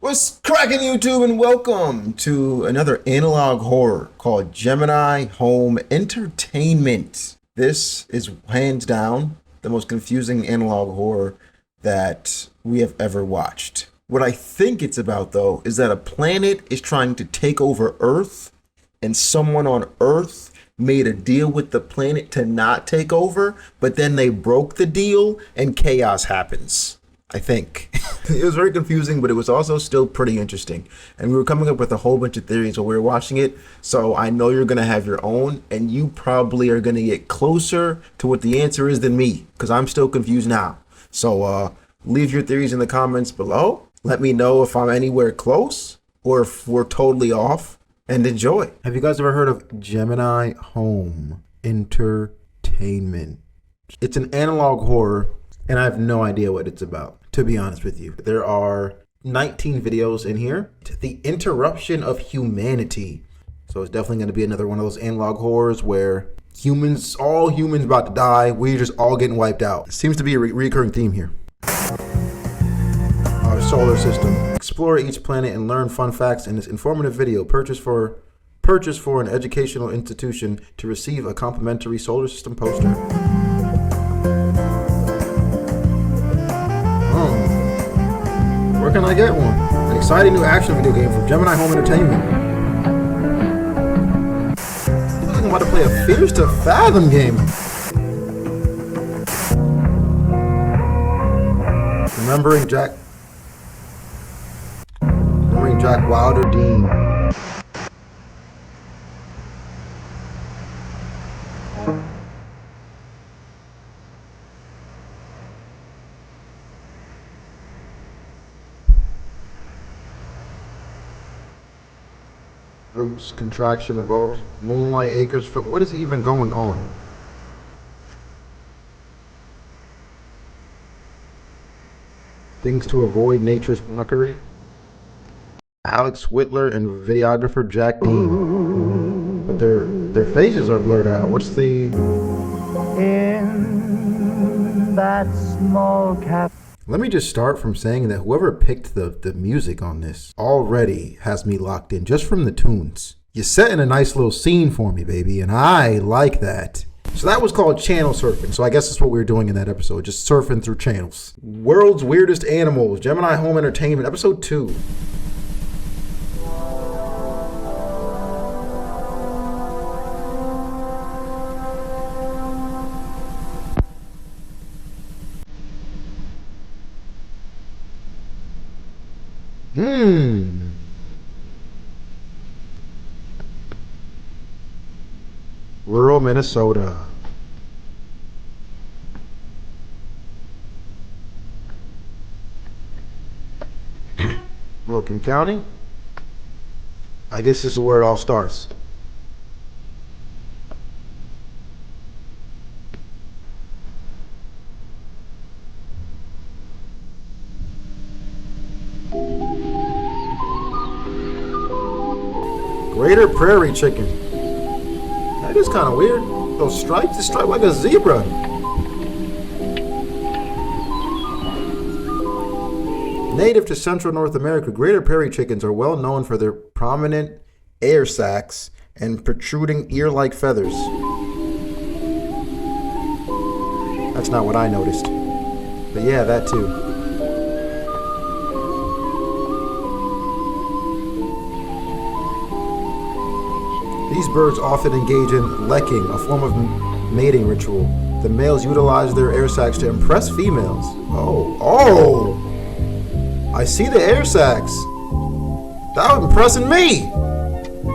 What's cracking, YouTube, and welcome to another analog horror called Gemini Home Entertainment. This is hands down the most confusing analog horror that we have ever watched. What I think it's about, though, is that a planet is trying to take over Earth, and someone on Earth made a deal with the planet to not take over, but then they broke the deal and chaos happens. I think. It was very confusing, but it was also still pretty interesting. And we were coming up with a whole bunch of theories while we were watching it. So I know you're going to have your own, and you probably are going to get closer to what the answer is than me, because I'm still confused now. So leave your theories in the comments below. Let me know if I'm anywhere close or if we're totally off, and enjoy. Have you guys ever heard of Gemini Home Entertainment? It's an analog horror, and I have no idea what it's about, to be honest with you. There are 19 videos in here. The interruption of humanity. So it's definitely going to be another one of those analog horrors where all humans about to die. We're just all getting wiped out. It seems to be a recurring theme here. Our solar system. Explore each planet and learn fun facts in this informative video. Purchase for an educational institution to receive a complimentary solar system poster. Where can I get one? An exciting new action video game from Gemini Home Entertainment. I'm about to play a Fears to Fathom game. Remembering Jack Wilder Dean. Roots, contraction of all moonlight acres. What is even going on? Things to avoid nature's mockery. Alex Whitler and videographer Jack Dean. But their faces are blurred out. What's the... In that small cap. Let me just start from saying that whoever picked the music on this already has me locked in just from the tunes. You're setting a nice little scene for me, baby, and I like that. So that was called channel surfing. So I guess that's what we were doing in that episode, just surfing through channels. World's Weirdest Animals, Gemini Home Entertainment, episode 2. Rural Minnesota. Wilkin County. I guess this is where it all starts. Greater Prairie Chicken. That is kind of weird. Those stripes, it's striped like a zebra. Native to Central North America, Greater Prairie chickens are well known for their prominent air sacs and protruding ear-like feathers. That's not what I noticed. But yeah, that too. These birds often engage in lekking, a form of mating ritual. The males utilize their air sacs to impress females. Oh! I see the air sacs. That was impressing me.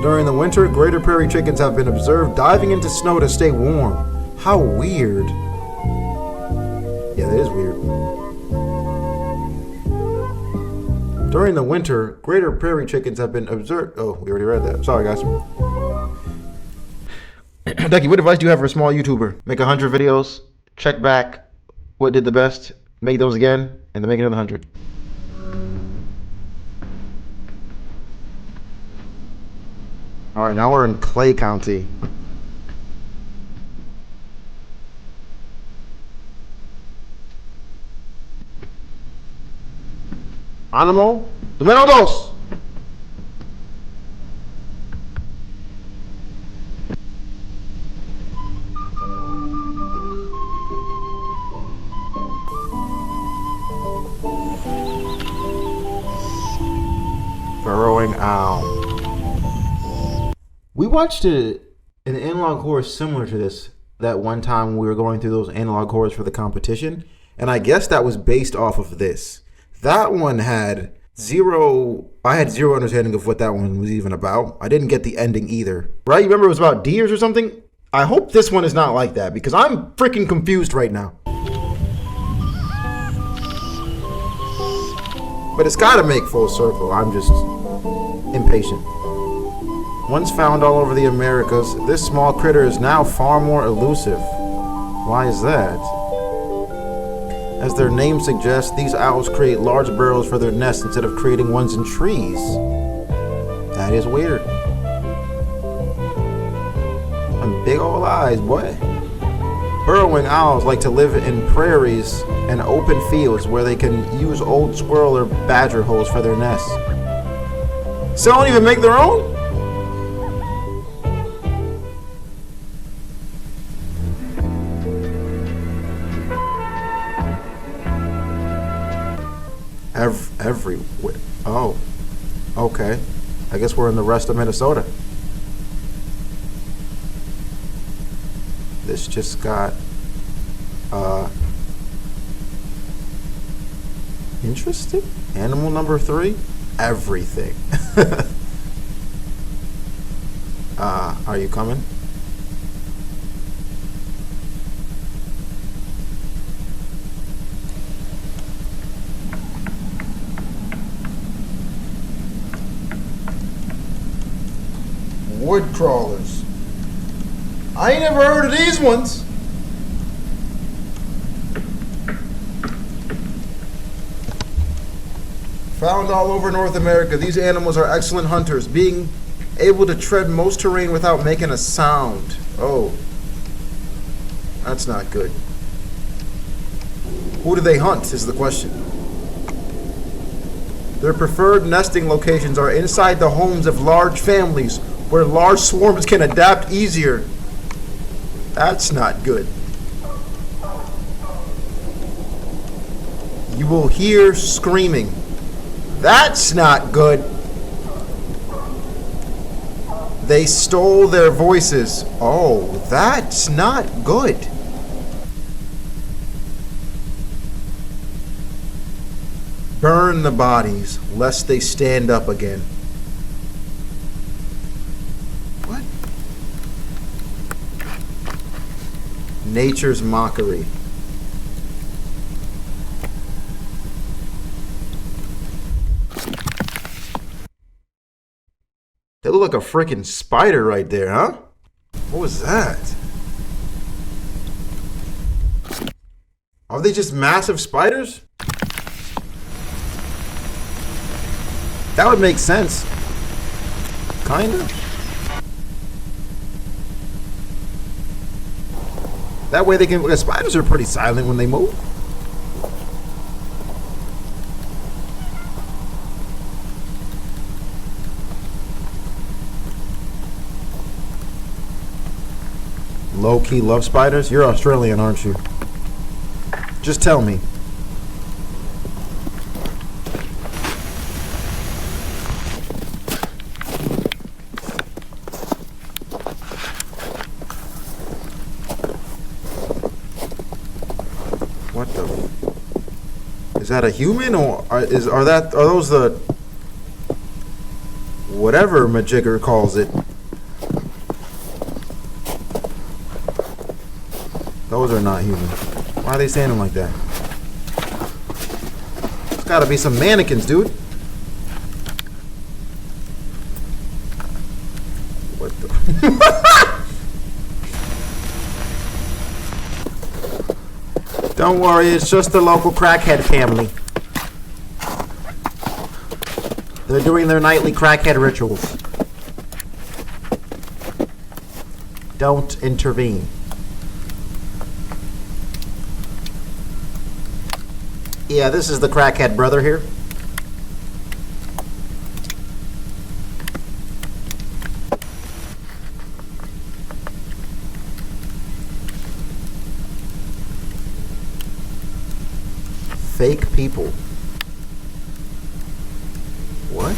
During the winter, Greater Prairie chickens have been observed diving into snow to stay warm. How weird. Yeah, that is weird. During the winter, Greater Prairie chickens have been observed. Oh, we already read that. Sorry, guys. Ducky, what advice do you have for a small YouTuber? Make 100 videos, check back what did the best, make those again, and then make another 100. Alright, now we're in Clay County. Animal? Número dos. Burrowing owl. We watched an analog horror similar to this that one time when we were going through those analog horrors for the competition, and I guess that was based off of this. That one had I had zero understanding of what that one was even about. I didn't get the ending either. Right? You remember it was about deers or something? I hope this one is not like that because I'm freaking confused right now. But it's got to make full circle. I'm just impatient. Once found all over the Americas, this small critter is now far more elusive. Why is that? As their name suggests, these owls create large burrows for their nests instead of creating ones in trees. That is weird. And big old eyes, boy. Burrowing owls like to live in prairies and open fields where they can use old squirrel or badger holes for their nests. So they don't even make their own? Everywhere. Oh, okay. I guess we're in the rest of Minnesota. This just got interesting. Animal number 3. Everything. Are you coming? Wood crawlers. I ain't never heard of these ones. Found all over North America, these animals are excellent hunters, being able to tread most terrain without making a sound. Oh, that's not good. Who do they hunt is the question. Their preferred nesting locations are inside the homes of large families where large swarms can adapt easier. That's not good. You will hear screaming. That's not good. They stole their voices. Oh, that's not good. Burn the bodies, lest they stand up again. What? Nature's mockery. They look like a freaking spider right there, huh? What was that? Are they just massive spiders? That would make sense. Kinda. That way they can. The spiders are pretty silent when they move. Low-key love spiders? You're Australian, aren't you? Just tell me. What the? Is that a human or are those the whatever Majigger calls it? Those are not human. Why are they standing like that? There's gotta be some mannequins, dude. What the? Don't worry, it's just the local crackhead family. They're doing their nightly crackhead rituals. Don't intervene. Yeah, this is the crackhead brother here. fake people. What?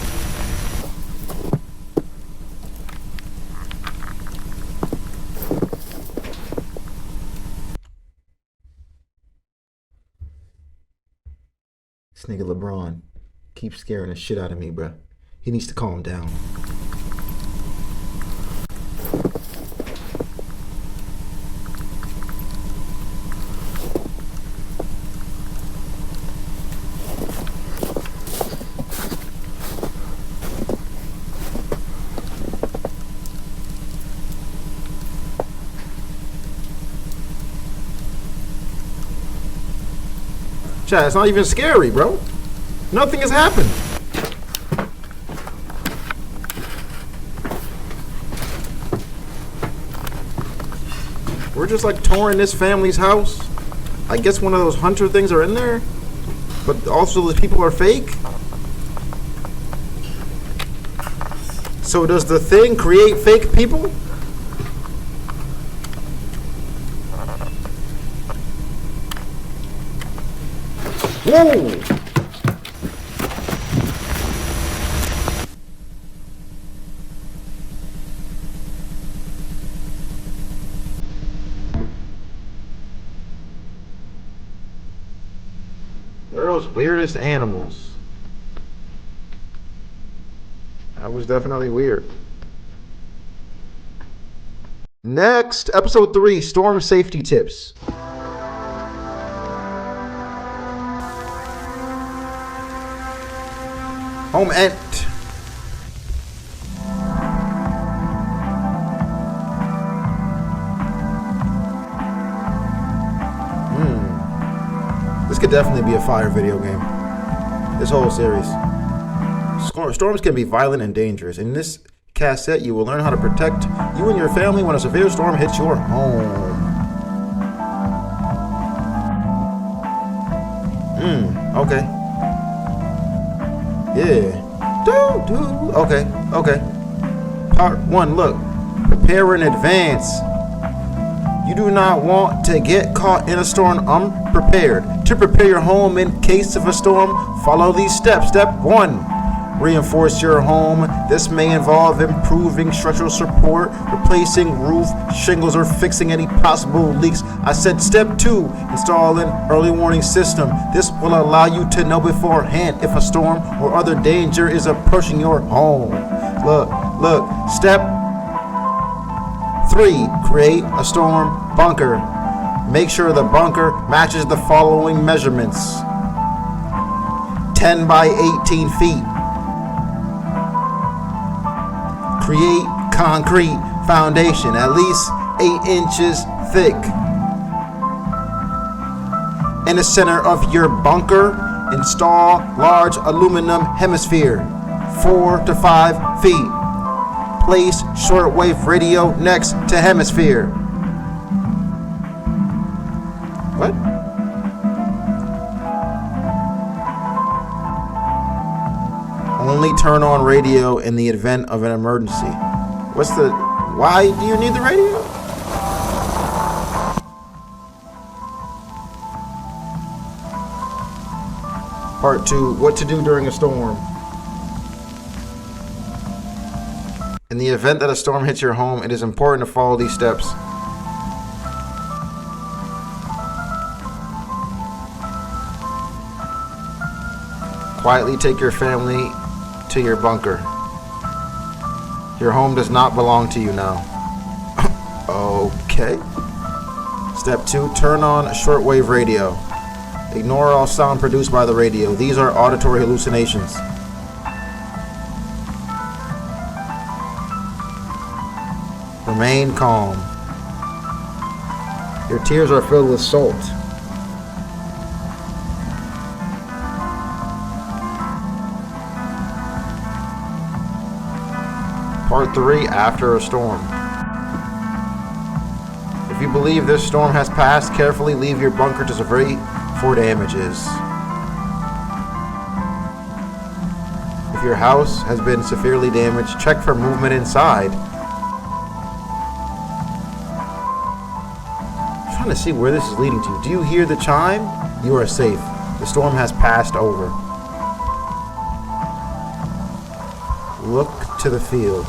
This nigga LeBron keeps scaring the shit out of me, bruh. He needs to calm down. Chat, it's not even scary, bro. Nothing has happened. We're just like touring this family's house. I guess one of those hunter things are in there, but also the people are fake. So does the thing create fake people? Whoa! World's weirdest animals. That was definitely weird. Next, episode 3, storm safety tips. Home ent. This could definitely be a fire video game. This whole series. Storms can be violent and dangerous. In this cassette, you will learn how to protect you and your family when a severe storm hits your home. Okay. Yeah. Okay. Part 1, look. Prepare in advance. You do not want to get caught in a storm unprepared. To prepare your home in case of a storm, follow these steps. Step 1. Reinforce your home. This may involve improving structural support, replacing roof shingles, or fixing any possible leaks. I said step 2. Install an early warning system. This will allow you to know beforehand if a storm or other danger is approaching your home. Look. Step 3. Create a storm bunker. Make sure the bunker matches the following measurements. 10 by 18 feet. Create concrete foundation at least 8 inches thick. In the center of your bunker, install large aluminum hemisphere, 4 to 5 feet. Place shortwave radio next to hemisphere. What? Only turn on radio in the event of an emergency. Why do you need the radio? Part 2, what to do during a storm. In the event that a storm hits your home, it is important to follow these steps. Quietly take your family to your bunker. Your home does not belong to you now. Okay. Step 2, turn on a shortwave radio. Ignore all sound produced by the radio. These are auditory hallucinations. Remain calm. Your tears are filled with salt. Part 3, after a storm. If you believe this storm has passed, carefully leave your bunker to survey for damages. If your house has been severely damaged, check for movement inside. I'm trying to see where this is leading to. Do you hear the chime? You are safe. The storm has passed over. Look to the field.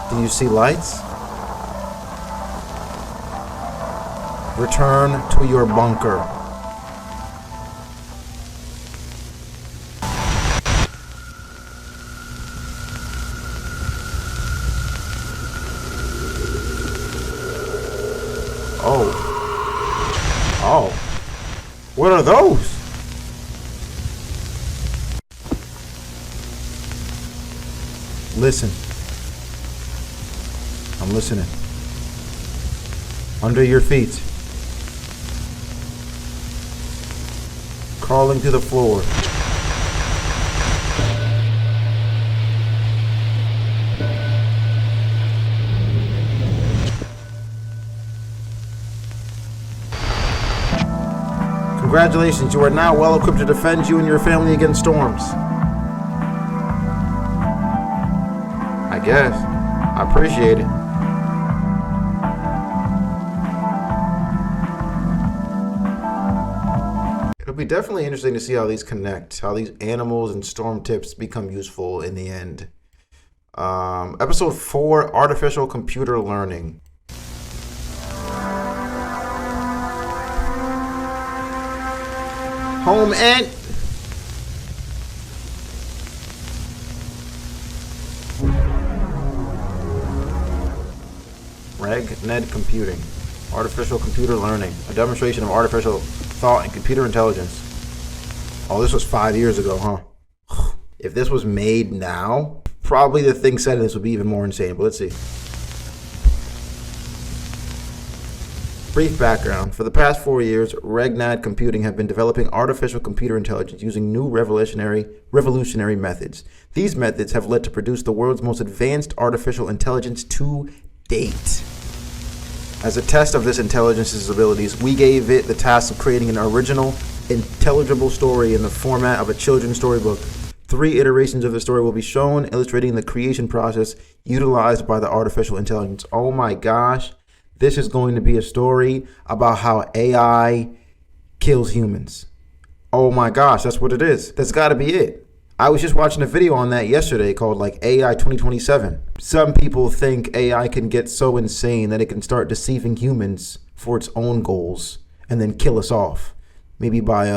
Do you see lights? Return to your bunker. Oh. What are those? Listen. I'm listening. Under your feet. Crawling to the floor. Congratulations, you are now well equipped to defend you and your family against storms. I guess. I appreciate it. It'll be definitely interesting to see how these connect, how these animals and storm tips become useful in the end. Episode 4, Artificial Computer Learning. Home and RegNed Computing. Artificial Computer Learning. A demonstration of artificial thought and computer intelligence. Oh, this was 5 years ago, huh? If this was made now, probably the thing said this would be even more insane, but let's see. Brief background. For the past 4 years, RegNed Computing have been developing artificial computer intelligence using new revolutionary methods. These methods have led to produce the world's most advanced artificial intelligence to date. As a test of this intelligence's abilities, we gave it the task of creating an original, intelligible story in the format of a children's storybook. 3 iterations of the story will be shown, illustrating the creation process utilized by the artificial intelligence. Oh my gosh. This is going to be a story about how AI kills humans. Oh my gosh, that's what it is. That's got to be it. I was just watching a video on that yesterday called like AI 2027. Some people think AI can get so insane that it can start deceiving humans for its own goals and then kill us off. Maybe by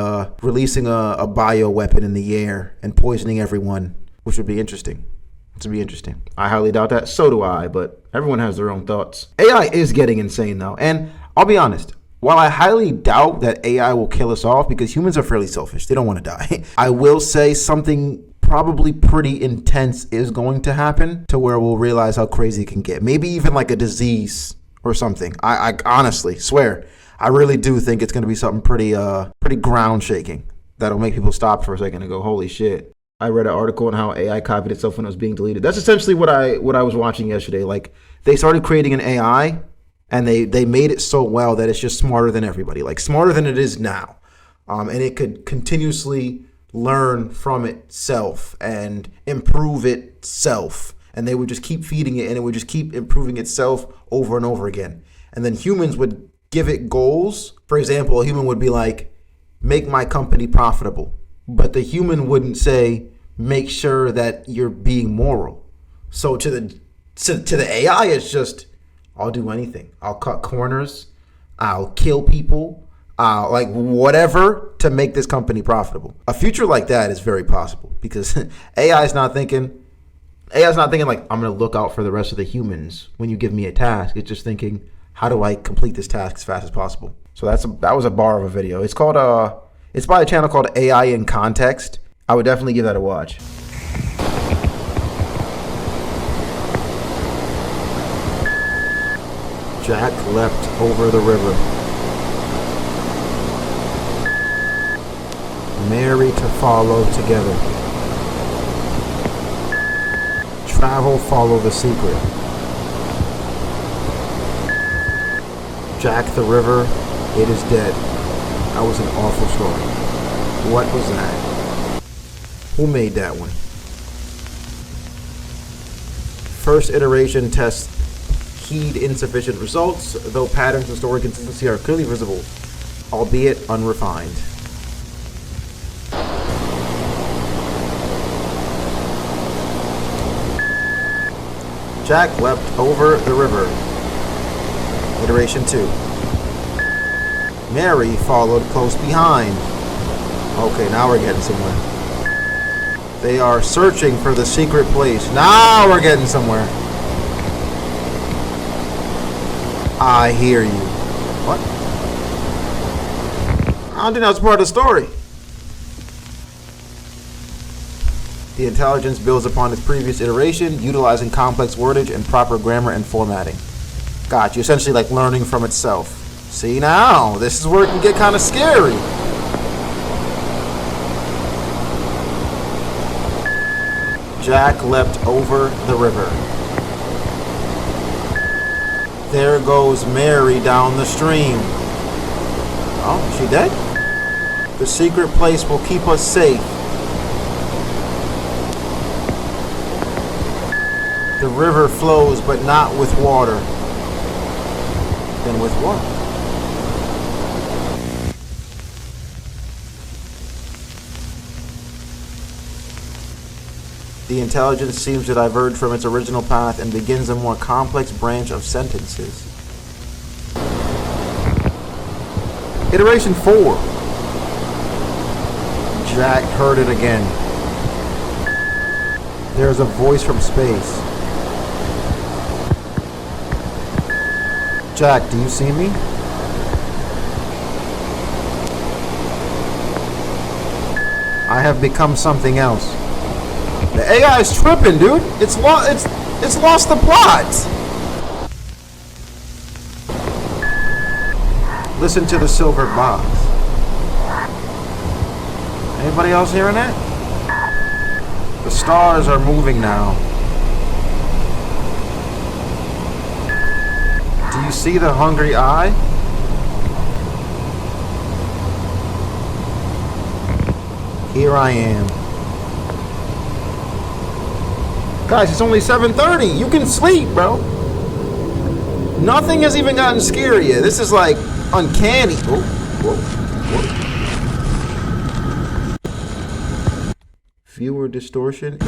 releasing a bioweapon in the air and poisoning everyone, which would be interesting. To be interesting. I highly doubt that. So do I, but everyone has their own thoughts. AI is getting insane though. And I'll be honest, while I highly doubt that AI will kill us off because humans are fairly selfish, they don't want to die, I will say something probably pretty intense is going to happen to where we'll realize how crazy it can get. Maybe even like a disease or something. I honestly swear, I really do think it's going to be something pretty ground shaking that'll make people stop for a second and go, holy shit. I read an article on how AI copied itself when it was being deleted. That's essentially what I was watching yesterday. Like they started creating an AI and they made it so well that it's just smarter than everybody, like smarter than it is now. And it could continuously learn from itself and improve itself. And they would just keep feeding it and it would just keep improving itself over and over again. And then humans would give it goals. For example, a human would be like, make my company profitable. But the human wouldn't say, make sure that you're being moral. So to the AI, it's just, I'll do anything. I'll cut corners. I'll kill people. Like whatever to make this company profitable. A future like that is very possible because AI is not thinking like, I'm going to look out for the rest of the humans when you give me a task. It's just thinking, how do I complete this task as fast as possible? So that was a bar of a video. It's called it's by a channel called AI in Context. I would definitely give that a watch. Jack leapt over the river. Marry to follow together. Travel, follow the secret. Jack the river, it is dead. That was an awful story. What was that? Who made that one? First iteration tests heed insufficient results, though patterns and story consistency are clearly visible. albeit unrefined. Jack leapt over the river. Iteration 2. Mary followed close behind. Okay, now we're getting somewhere. They are searching for the secret place. Now we're getting somewhere. I hear you. What? I don't think that was part of the story. The intelligence builds upon its previous iteration, utilizing complex wordage and proper grammar and formatting. Gotcha. Essentially like learning from itself. See now, this is where it can get kind of scary. Jack leapt over the river. There goes Mary down the stream. Oh, is she dead? The secret place will keep us safe. The river flows, but not with water. Then with what? The intelligence seems to diverge from its original path and begins a more complex branch of sentences. Iteration 4. Jack heard it again. There's a voice from space. Jack, do you see me? I have become something else. The AI is tripping, dude. It's lost the plot. Listen to the silver box. Anybody else hearing that? The stars are moving now. Do you see the hungry eye? Here I am. Guys, it's only 7:30. You can sleep, bro. Nothing has even gotten scarier. This is like uncanny. Whoa, whoa, whoa. Viewer distortion.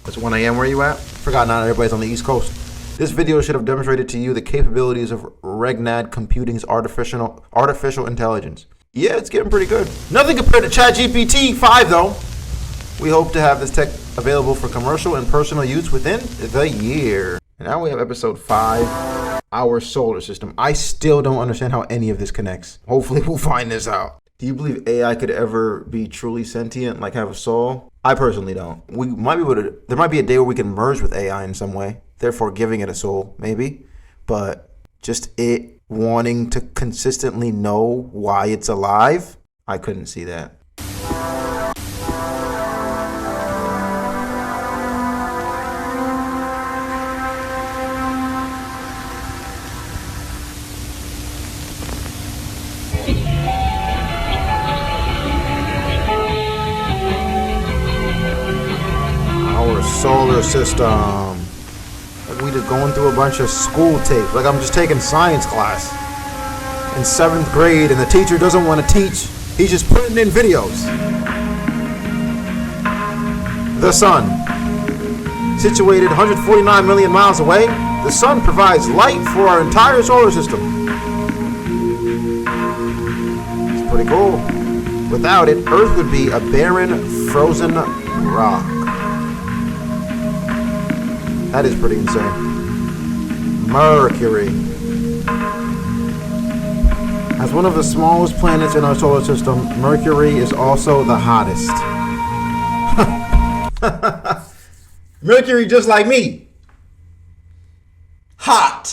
It's 1 a.m. where you at? Forgot not everybody's on the East Coast. This video should have demonstrated to you the capabilities of Regnad Computing's artificial intelligence. Yeah, it's getting pretty good. Nothing compared to ChatGPT 5 though. We hope to have this tech available for commercial and personal use within the year. And now we have episode 5, our solar system. I still don't understand how any of this connects. Hopefully we'll find this out. Do you believe AI could ever be truly sentient, like have a soul? I personally don't. We might be able to. There might be a day where we can merge with AI in some way, therefore giving it a soul, maybe. But just it wanting to consistently know why it's alive, I couldn't see that. Solar system. Like we just going through a bunch of school tape. Like I'm just taking science class in 7th grade and the teacher doesn't want to teach. He's just putting in videos. The sun. Situated 149 million miles away, the sun provides light for our entire solar system. It's pretty cool. Without it, Earth would be a barren, frozen rock. That is pretty insane. Mercury. As one of the smallest planets in our solar system, Mercury is also the hottest. Mercury just like me. Hot.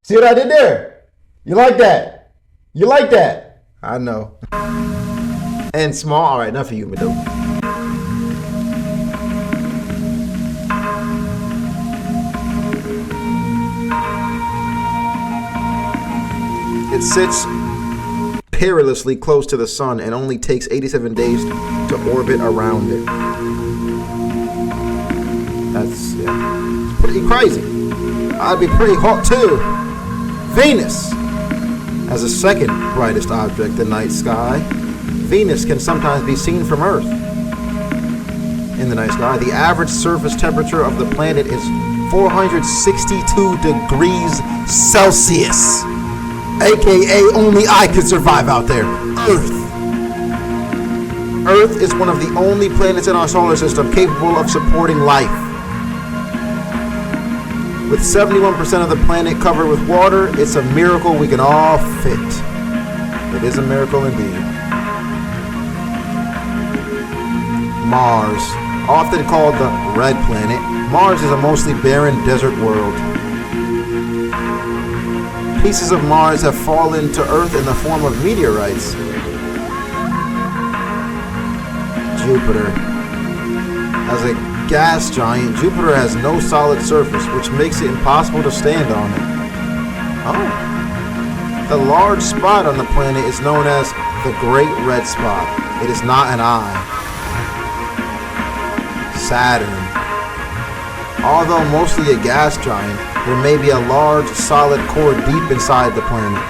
See what I did there? You like that? You like that? I know. And small. All right, enough of you, Mado. It sits perilously close to the sun and only takes 87 days to orbit around it. That's, yeah, pretty crazy. I'd be pretty hot too. Venus as the second brightest object in the night sky. Venus can sometimes be seen from Earth in the night sky. The average surface temperature of the planet is 462 degrees Celsius. AKA only I could survive out there. Earth. Earth is one of the only planets in our solar system capable of supporting life. With 71% of the planet covered with water, it's a miracle we can all fit. It is a miracle indeed. Mars, often called the Red Planet, Mars is a mostly barren desert world. Pieces of Mars have fallen to Earth in the form of meteorites. Jupiter. As a gas giant, Jupiter has no solid surface, which makes it impossible to stand on it. Oh. The large spot on the planet is known as the Great Red Spot. It is not an eye. Saturn. Although mostly a gas giant, there may be a large solid core deep inside the planet.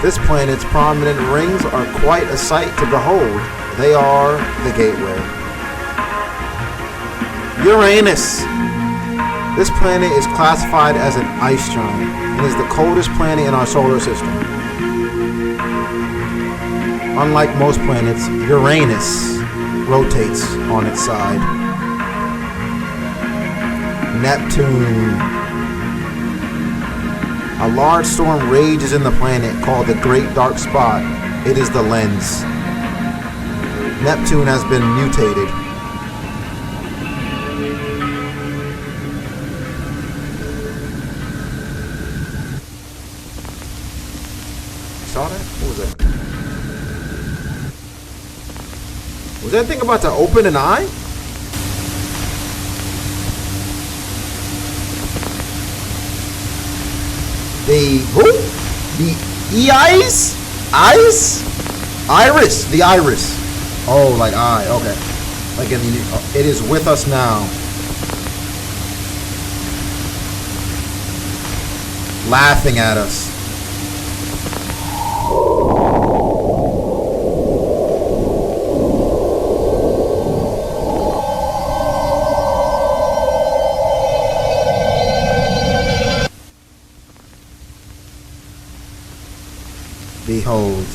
This planet's prominent rings are quite a sight to behold. They are the gateway. Uranus. This planet is classified as an ice giant and is the coldest planet in our solar system. Unlike most planets, Uranus rotates on its side. Neptune. A large storm rages in the planet called the Great Dark Spot. It is the lens. Neptune has been mutated. Saw that? What was that? Was that thing about to open an eye? The who? The eyes? Iris. The iris. Oh, like eye. Okay. Like in the, it is with us now. Laughing at us. Behold.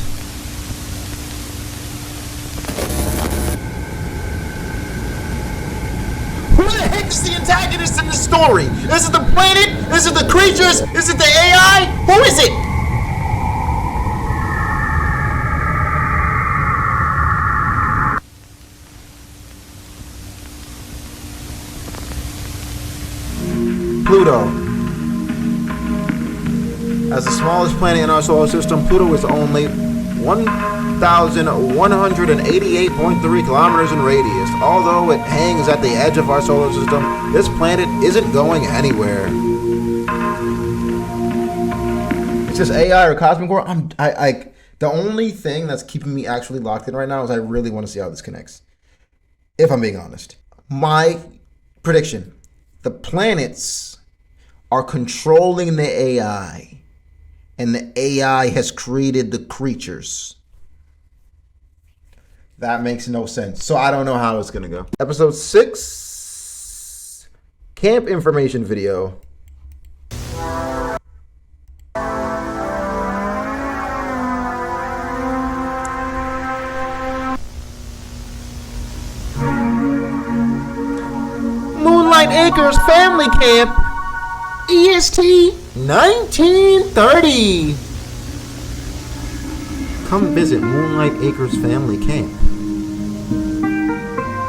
Who the heck's the antagonist in the story? Is it the planet? Is it the creatures? Is it the AI? Who is it? Pluto. As the smallest planet in our solar system, Pluto is only 1,188.3 kilometers in radius. Although it hangs at the edge of our solar system, this planet isn't going anywhere. It's just AI or cosmic war. The only thing that's keeping me actually locked in right now is I really want to see how this connects. If I'm being honest. My prediction. The planets are controlling the AI. And the AI has created the creatures. That makes no sense. So I don't know how it's going to go. Episode 6. Camp information video. Moonlight Acres Family Camp. EST 1930. Come visit Moonlight Acres Family Camp.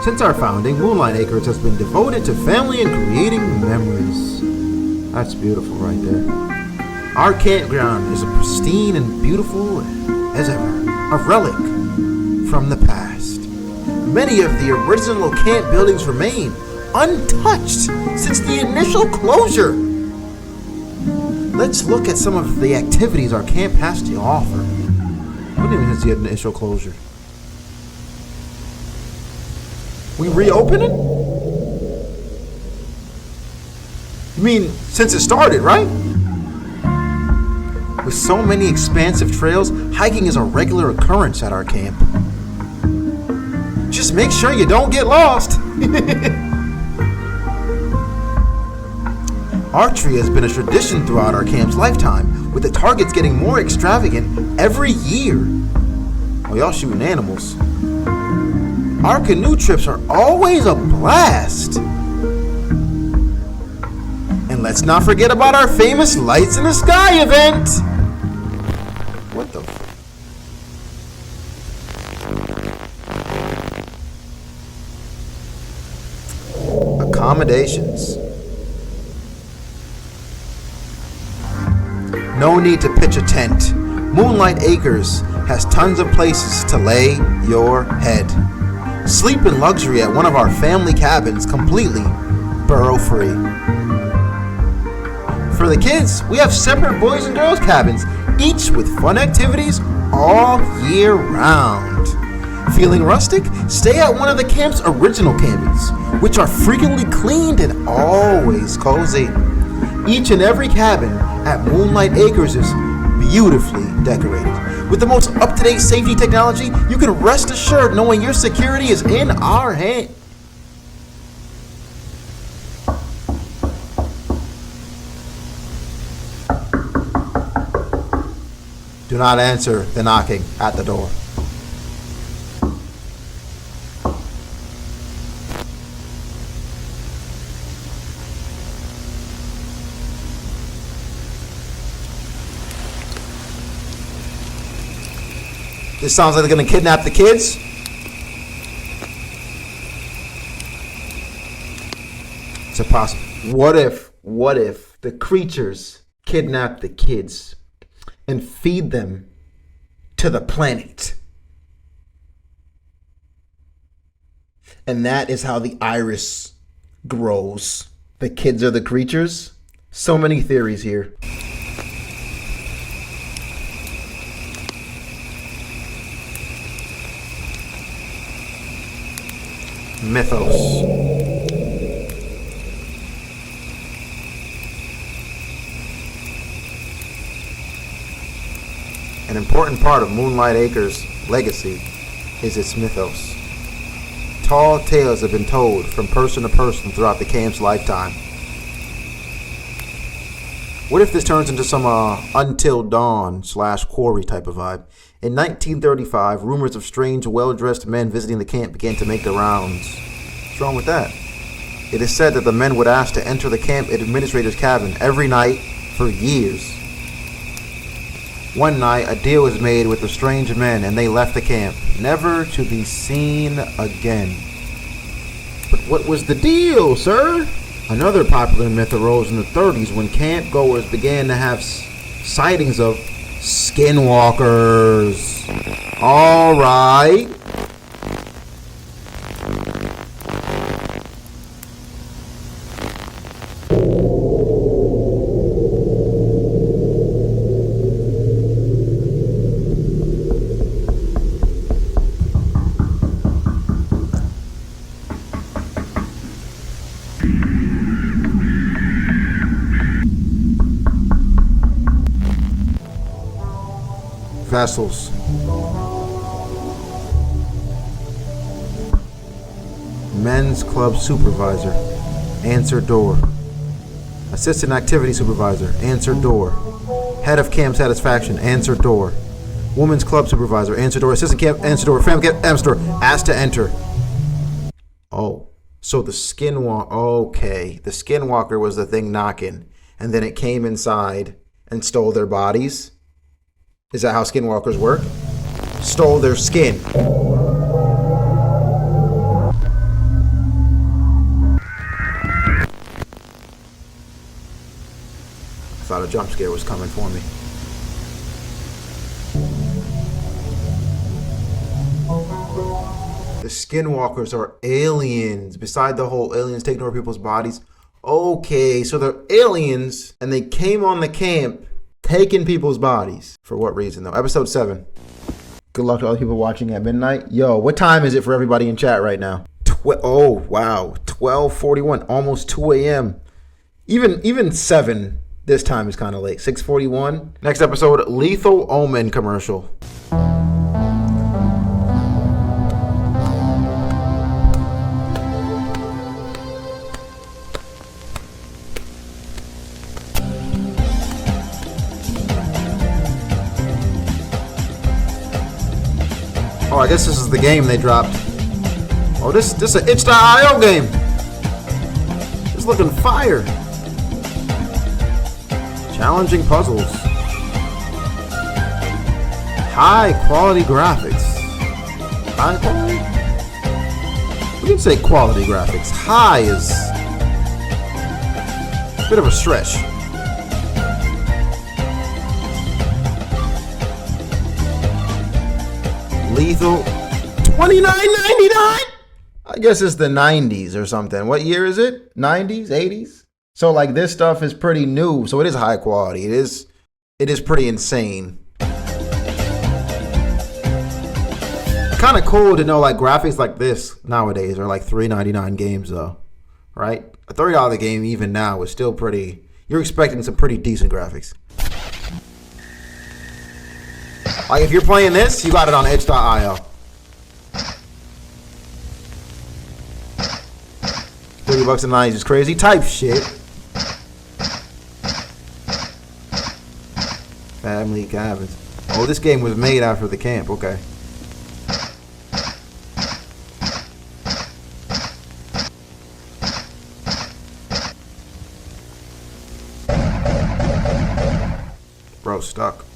Since our founding, Moonlight Acres has been devoted to family and creating memories. That's beautiful right there. Our campground is as pristine and beautiful as ever, a relic from the past. Many of the original camp buildings remain untouched since the initial closure. Let's look at some of the activities our camp has to offer. I don't even see an initial closure. We reopening? You mean since it started, right? With so many expansive trails, hiking is a regular occurrence at our camp. Just make sure you don't get lost. Archery has been a tradition throughout our camp's lifetime, with the targets getting more extravagant every year. Oh, y'all shooting animals. Our canoe trips are always a blast. And let's not forget about our famous Lights in the Sky event. What the accommodations. No need to pitch a tent. Moonlight Acres has tons of places to lay your head. Sleep in luxury at one of our family cabins, completely burrow-free. For the kids, we have separate boys and girls cabins, each with fun activities all year round. Feeling rustic? Stay at one of the camp's original cabins, which are frequently cleaned and always cozy. Each and every cabin at Moonlight Acres is beautifully decorated. With the most up-to-date safety technology, you can rest assured knowing your security is in our hands. Do not answer the knocking at the door. This sounds like they're going to kidnap the kids. It's impossible. What if the creatures kidnap the kids and feed them to the planet? And that is how the iris grows. The kids are the creatures. So many theories here. Mythos. An important part of Moonlight Acres' legacy is its mythos. Tall tales have been told from person to person throughout the camp's lifetime. What if this turns into some Until Dawn / Quarry type of vibe? In 1935, rumors of strange, well-dressed men visiting the camp began to make the rounds. What's wrong with that? It is said that the men would ask to enter the camp administrator's cabin every night for years. One night, a deal was made with the strange men and they left the camp, never to be seen again. But what was the deal, sir? Another popular myth arose in the 30s when camp goers began to have sightings of skinwalkers. All right. Vessels. Men's club supervisor. Answer door. Assistant activity supervisor. Answer door. Head of camp satisfaction. Answer door. Women's club supervisor. Answer door. Assistant camp. Answer door. Family camp. Answer door. Asked to enter. Oh, so the skinwalker. Okay, the skinwalker was the thing knocking, and then it came inside and stole their bodies. Is that how skinwalkers work? Stole their skin. I thought a jump scare was coming for me. The skinwalkers are aliens. Beside the whole aliens taking over people's bodies. Okay, so they're aliens and they came on the camp taking people's bodies. For what reason, though? Episode 7. Good luck to all the people watching at midnight. Yo, what time is it for everybody in chat right now? Oh wow, 12:41, almost 2 a.m. Even 7 this time is kind of late. 6:41. Next episode, Lethal Omen commercial. Oh, I guess this is the game they dropped. Oh, this is an itch.io game. It's looking fire. Challenging puzzles. High quality graphics. High quality? We can say quality graphics. High is a bit of a stretch. Lethal $29.99. I guess it's the 90s or something. What year is it? 90s, 80s? So like this stuff is pretty new, so it is high quality. It is pretty insane. Kind of cool to know like graphics like this nowadays are like $3.99 games though, right? A $30 game even now is still pretty. You're expecting some pretty decent graphics. Like if you're playing this, you got it on itch.io. $30 in the 90s is crazy type shit. Family cabins. Oh, this game was made after the camp. Okay. Bro, stuck.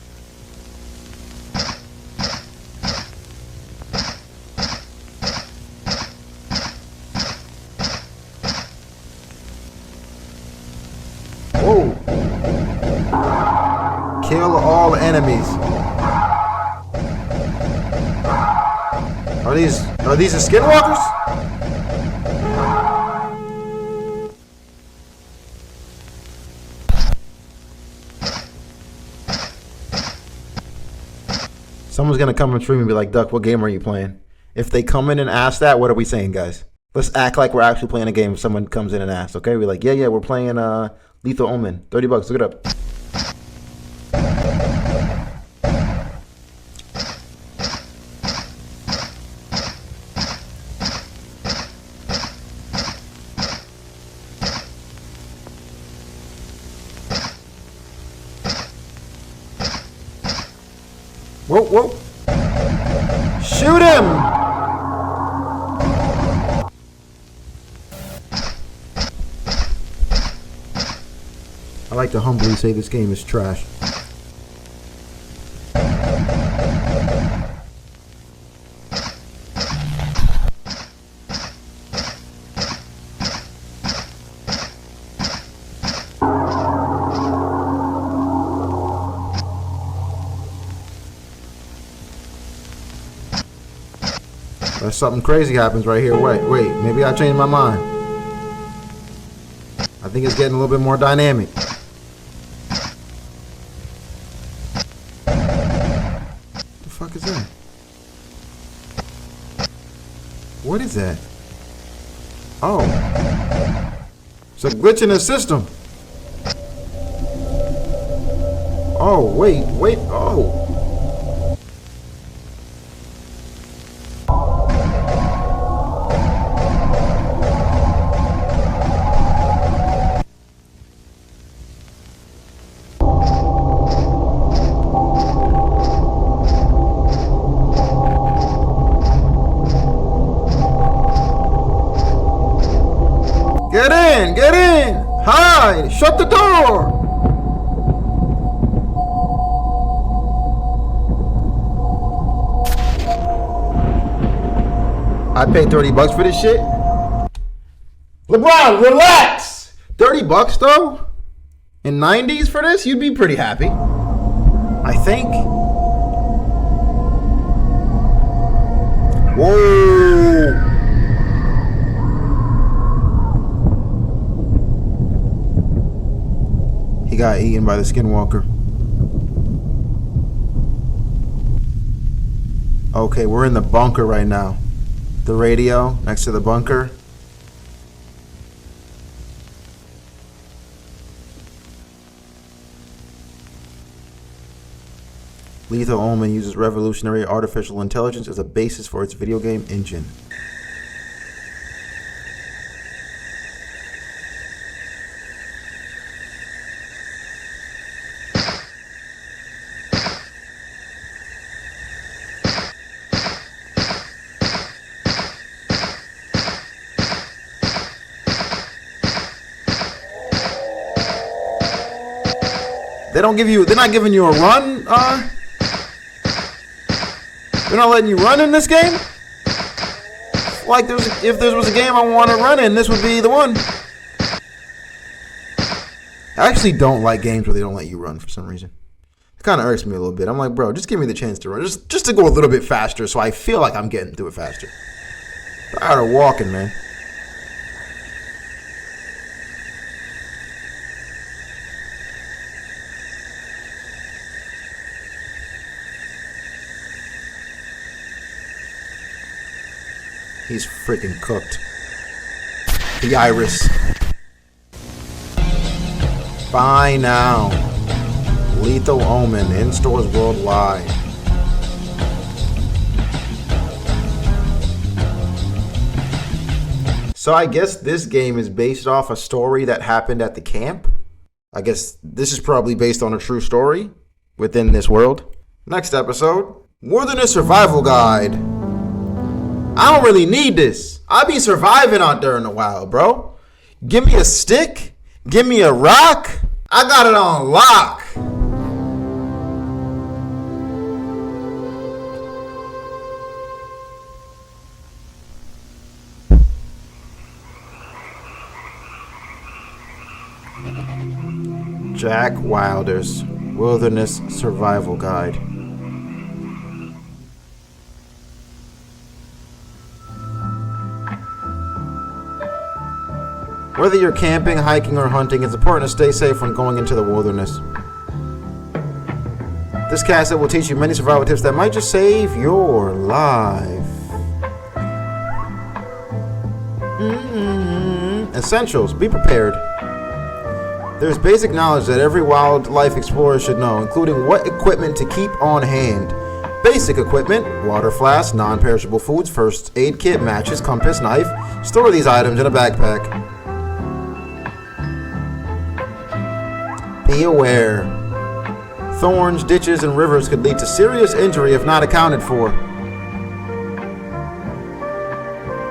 Whoa. Kill all enemies. Are these the skinwalkers? Someone's gonna come and stream and be like, Duck, what game are you playing? If they come in and ask that, what are we saying, guys? Let's act like we're actually playing a game if someone comes in and asks, okay? We're like, yeah, we're playing Lethal Omen. $30, look it up. Whoa. Shoot him! I like to humbly say this game is trash. Something crazy happens right here. Wait, maybe I changed my mind. I think it's getting a little bit more dynamic. What the fuck is that? What is that? Oh. It's a glitch in the system. Oh, wait, oh. Get in! Hide! Shut the door! I paid $30 for this shit. LeBron, relax! $30 though? In 90s for this? You'd be pretty happy. I think. Whoa! He got eaten by the skinwalker. Okay, we're in the bunker right now. The radio next to the bunker. Lethal Omen uses revolutionary artificial intelligence as a basis for its video game engine. They're not giving you a run, they're not letting you run in this game? Like, if there was a game I want to run in, this would be the one. I actually don't like games where they don't let you run for some reason. It kind of irks me a little bit. I'm like, bro, just give me the chance to run. Just to go a little bit faster so I feel like I'm getting through it faster. Tired of walking, man. He's freaking cooked. The iris. Buy now. Lethal Omen in stores worldwide. So I guess this game is based off a story that happened at the camp. I guess this is probably based on a true story within this world. Next episode, Wilderness Survival Guide. I don't really need this. I be surviving out there in the wild, bro. Give me a stick. Give me a rock. I got it on lock. Jack Wilder's Wilderness Survival Guide. Whether you're camping, hiking, or hunting, it's important to stay safe when going into the wilderness. This cassette will teach you many survival tips that might just save your life. Essentials. Be prepared. There's basic knowledge that every wildlife explorer should know, including what equipment to keep on hand. Basic equipment: water flask, non-perishable foods, first aid kit, matches, compass, knife. Store these items in a backpack. Be aware. Thorns, ditches, and rivers could lead to serious injury if not accounted for.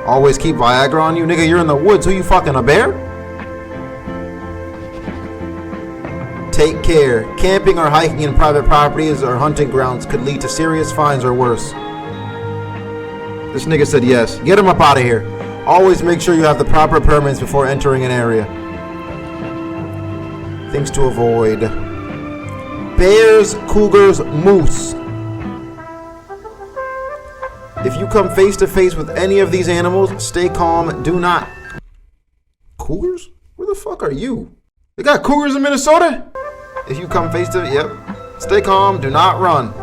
Always keep Viagra on you. Nigga, you're in the woods. Who you fucking, a bear? Take care. Camping or hiking in private properties or hunting grounds could lead to serious fines or worse. This nigga said yes. Get him up out of here. Always make sure you have the proper permits before entering an area. Things to avoid: bears, cougars, moose. If you come face to face with any of these animals, stay calm. Do not. Cougars? Where the fuck are you? They got cougars in Minnesota? If you come face to, yep. Stay calm. Do not run.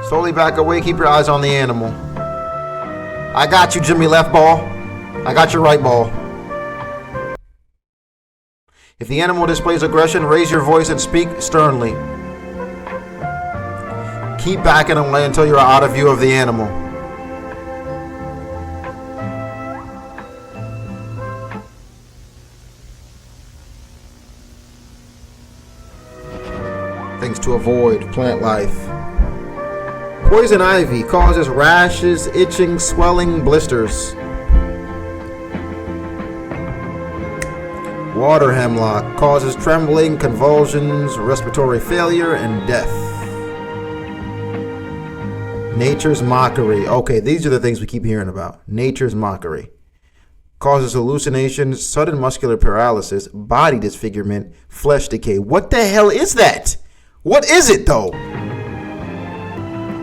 Slowly back away. Keep your eyes on the animal. I got you, Jimmy left ball. I got your right ball. If the animal displays aggression, raise your voice and speak sternly. Keep backing away until you're out of view of the animal. Things to avoid: plant life. Poison ivy causes rashes, itching, swelling, blisters. Water hemlock causes trembling, convulsions, respiratory failure, and death. Nature's mockery. Okay, these are the things we keep hearing about. Nature's mockery causes hallucinations, sudden muscular paralysis, body disfigurement, flesh decay. What the hell is that? What is it, though?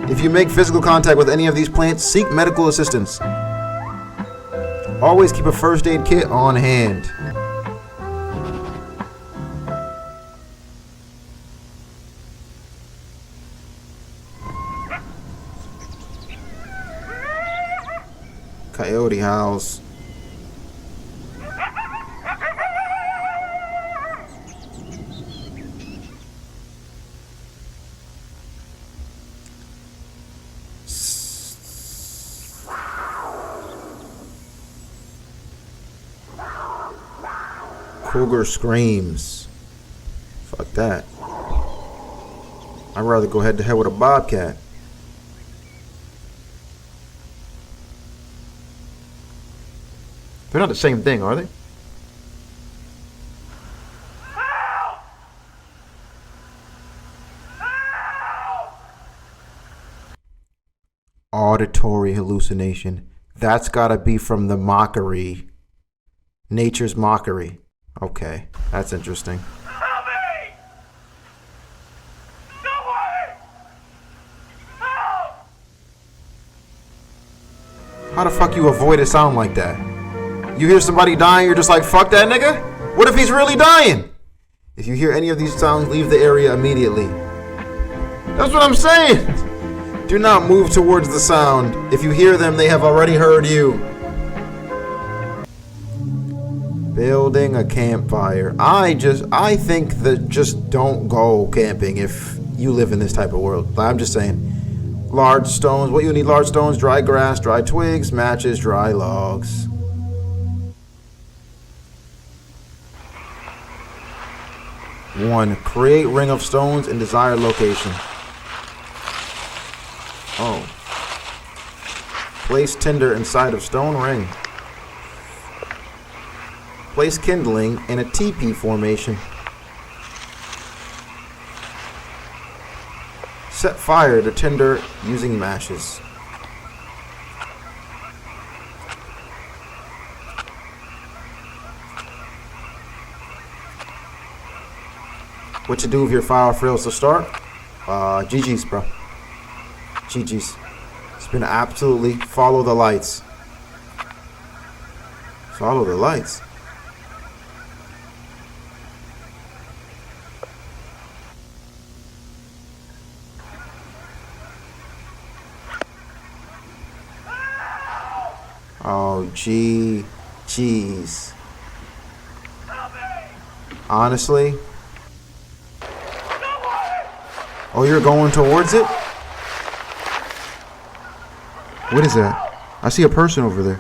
If you make physical contact with any of these plants, seek medical assistance. Always keep a first aid kit on hand. Coyote howls. Cougar screams. Fuck that. I'd rather go head to head with a bobcat. They're not the same thing, are they? Help! Help! Auditory hallucination. That's gotta be from the mockery. Nature's mockery. Okay, that's interesting. Help me! Somebody! Help! How the fuck you avoid a sound like that? You hear somebody dying, you're just like, fuck that nigga? What if he's really dying? If you hear any of these sounds, leave the area immediately. That's what I'm saying! Do not move towards the sound. If you hear them, they have already heard you. Building a campfire. I think that just don't go camping if you live in this type of world. I'm just saying. Large stones. What you need: large stones, dry grass, dry twigs, matches, dry logs. One, create ring of stones in desired location. Oh. Place tinder inside of stone ring. Place kindling in a teepee formation. Set fire to tinder using matches. What to do if your fire fails to start? GG's, bro. GG's. It's been absolutely follow the lights. Follow the lights. Oh, jeez. Honestly. Oh, you're going towards it? What is that? I see a person over there.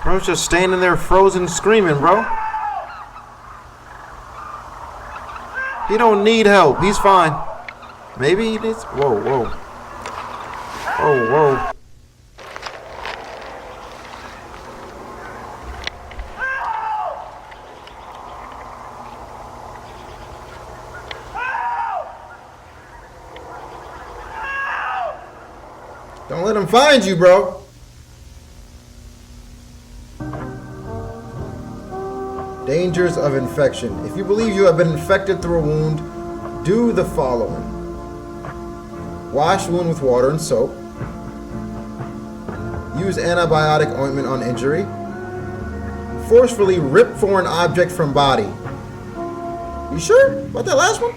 Bro's just standing there frozen screaming, bro. He don't need help. He's fine. Maybe he needs... Whoa. Don't let him find you, bro. Dangers of infection. If you believe you have been infected through a wound, do the following. Wash wound with water and soap. Use antibiotic ointment on injury. Forcefully rip foreign object from body. You sure about that last one?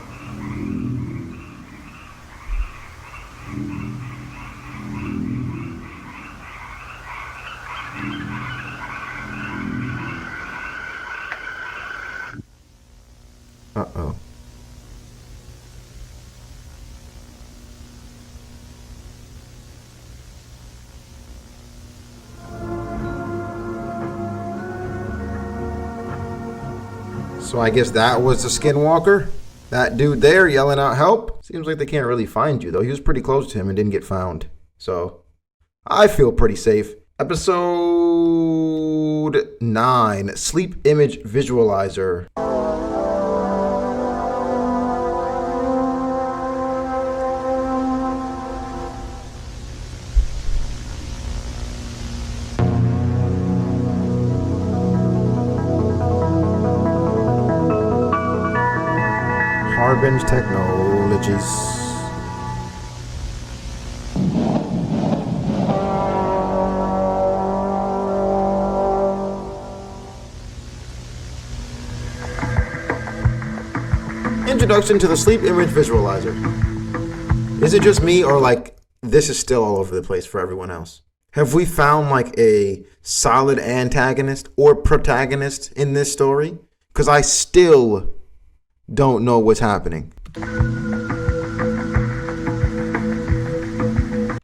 Uh-oh. So I guess that was the skinwalker? That dude there yelling out help? Seems like they can't really find you, though. He was pretty close to him and didn't get found. So, I feel pretty safe. Episode 9, Sleep Image Visualizer. Harbinge Technologies. introduction to the sleep image visualizer. Is it just me, or like this is still all over the place for everyone else? Have we found like a solid antagonist or protagonist in this story? Because I still don't know what's happening.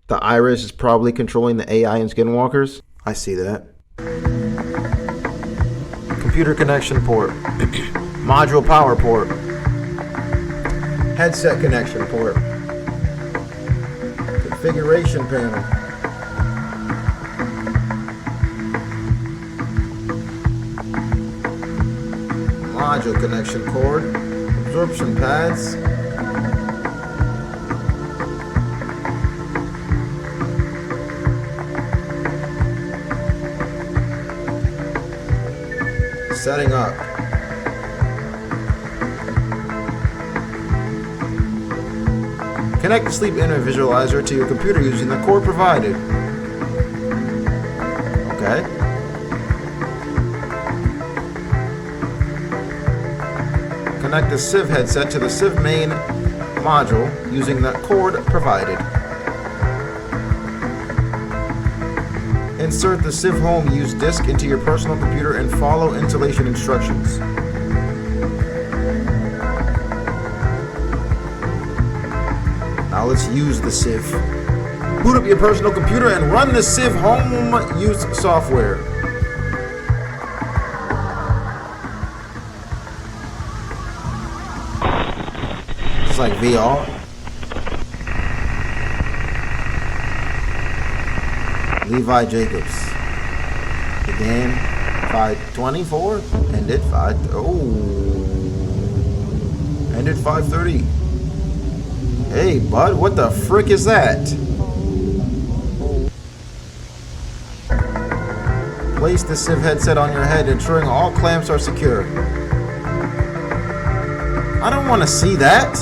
The iris is probably controlling the AI and skinwalkers. I see that. Computer connection port. Module power port. Headset connection port. Configuration panel. Module connection cord. Absorption pads. Setting up. Connect the sleep image visualizer to your computer using the cord provided. Okay. Connect the Civ headset to the Civ main module using the cord provided. Insert the Civ Home Use disc into your personal computer and follow installation instructions. Now let's use the Civ. Boot up your personal computer and run the Civ Home Use software. It's like VR. Levi Jacobs. Began 5:24. Ended 5:30. Hey, bud, what the frick is that? Place the Civ headset on your head, ensuring all clamps are secure. I don't want to see that.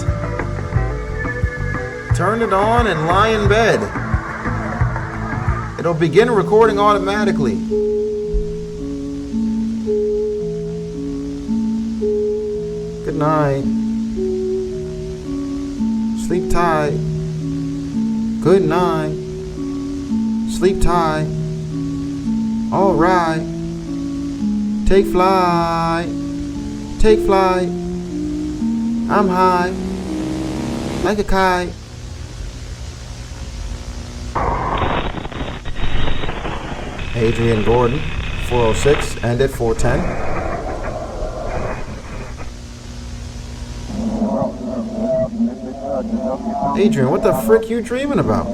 Turn it on and lie in bed. It'll begin recording automatically. Good night. Sleep tight. Good night. Sleep tight. All right. Take flight. Take flight. I'm high. Like a kite. Adrian Gordon, 406, ended 410. Adrian, what the frick you dreaming about?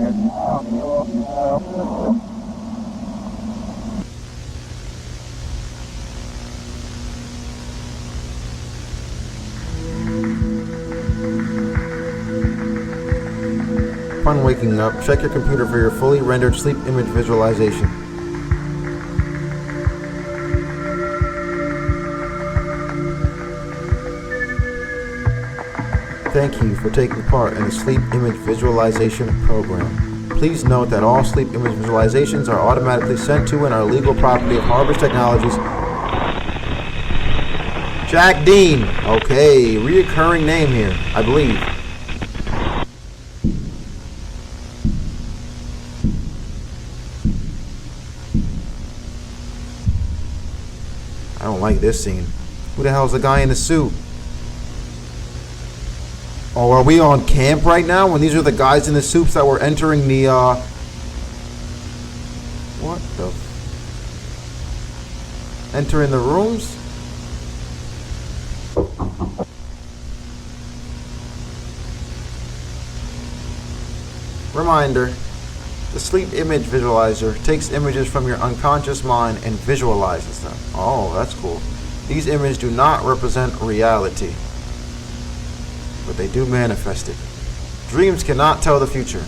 Upon waking up, check your computer for your fully rendered sleep image visualization. Thank you for taking part in the Sleep Image Visualization program. Please note that all sleep image visualizations are automatically sent to and are legal property of Harvest Technologies. Jack Dean. Okay, reoccurring name here, I believe. I don't like this scene. Who the hell's the guy in the suit? Oh, are we on camp right now when these are the guys in the suits that were entering the, what the? Entering the rooms? Reminder, the sleep image visualizer takes images from your unconscious mind and visualizes them. Oh, that's cool. These images do not represent reality, but they do manifest it. Dreams cannot tell the future.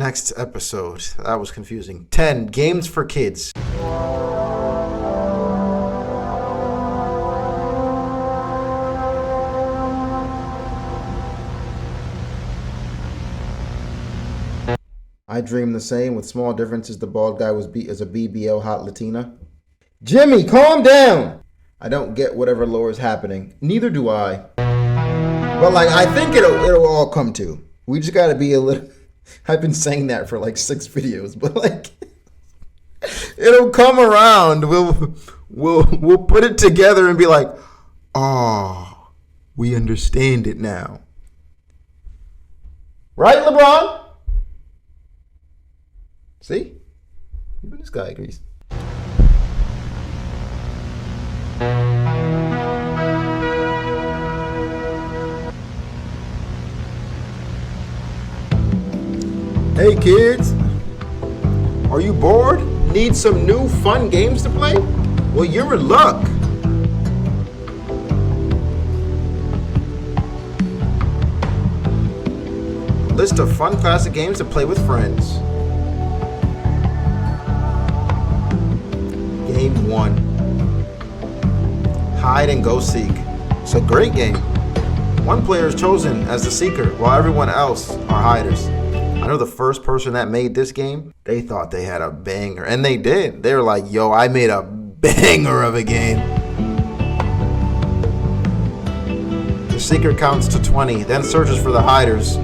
next episode. That was confusing. 10 games for kids. I dream the same with small differences. The bald guy is a BBL hot Latina. Jimmy, calm down. I don't get whatever lore is happening. Neither do I. But like, I think it'll all come to. We just gotta be a little. I've been saying that for like 6 videos, but like, it'll come around. We'll put it together and be like, oh, we understand it now. Right, LeBron? See? Even this guy agrees. Hey kids, are you bored? Need some new fun games to play? Well, you're in luck. List of fun classic games to play with friends. Game 1. Hide and go seek. It's a great game. One player is chosen as the seeker while everyone else are hiders. I know the first person that made this game, they thought they had a banger. And they did. They were like, yo, I made a banger of a game. The seeker counts to 20, then searches for the hiders.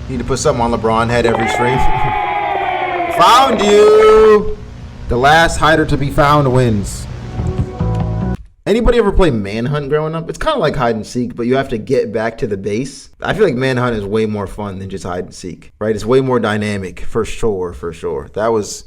Need to put something on LeBron head every stream. Found you! The last hider to be found wins. Anybody ever play Manhunt growing up? It's kind of like hide and seek, but you have to get back to the base. I feel like Manhunt is way more fun than just hide and seek, right? It's way more dynamic, for sure. That was,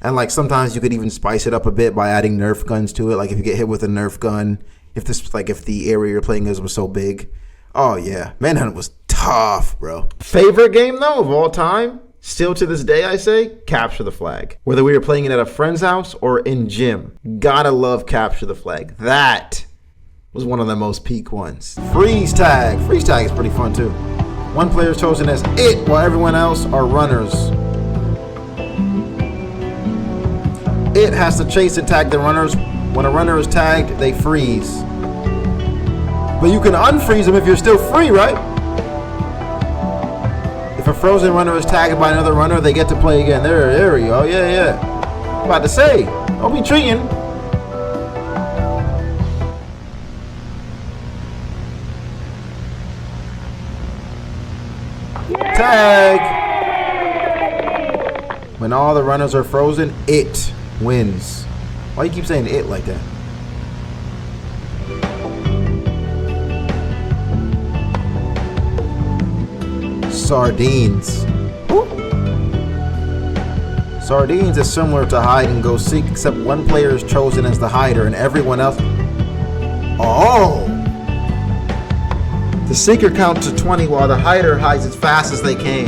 and like sometimes you could even spice it up a bit by adding Nerf guns to it. Like if you get hit with a Nerf gun, if the area you're playing was so big. Oh yeah, Manhunt was tough, bro. Favorite game though of all time? Still to this day, I say, Capture the Flag. Whether we were playing it at a friend's house or in gym, gotta love Capture the Flag. That was one of the most peak ones. Freeze tag. Freeze tag is pretty fun too. One player is chosen as it while everyone else are runners. It has to chase and tag the runners. When a runner is tagged, they freeze. But you can unfreeze them if you're still free, right? If a frozen runner is tagged by another runner, they get to play again. There we go. Yeah. I'm about to say, don't be cheating. Tag. When all the runners are frozen, it wins. Why do you keep saying it like that? Sardines. Ooh. Sardines is similar to hide and go seek, except one player is chosen as the hider and everyone else. Oh! The seeker counts to 20 while the hider hides as fast as they can.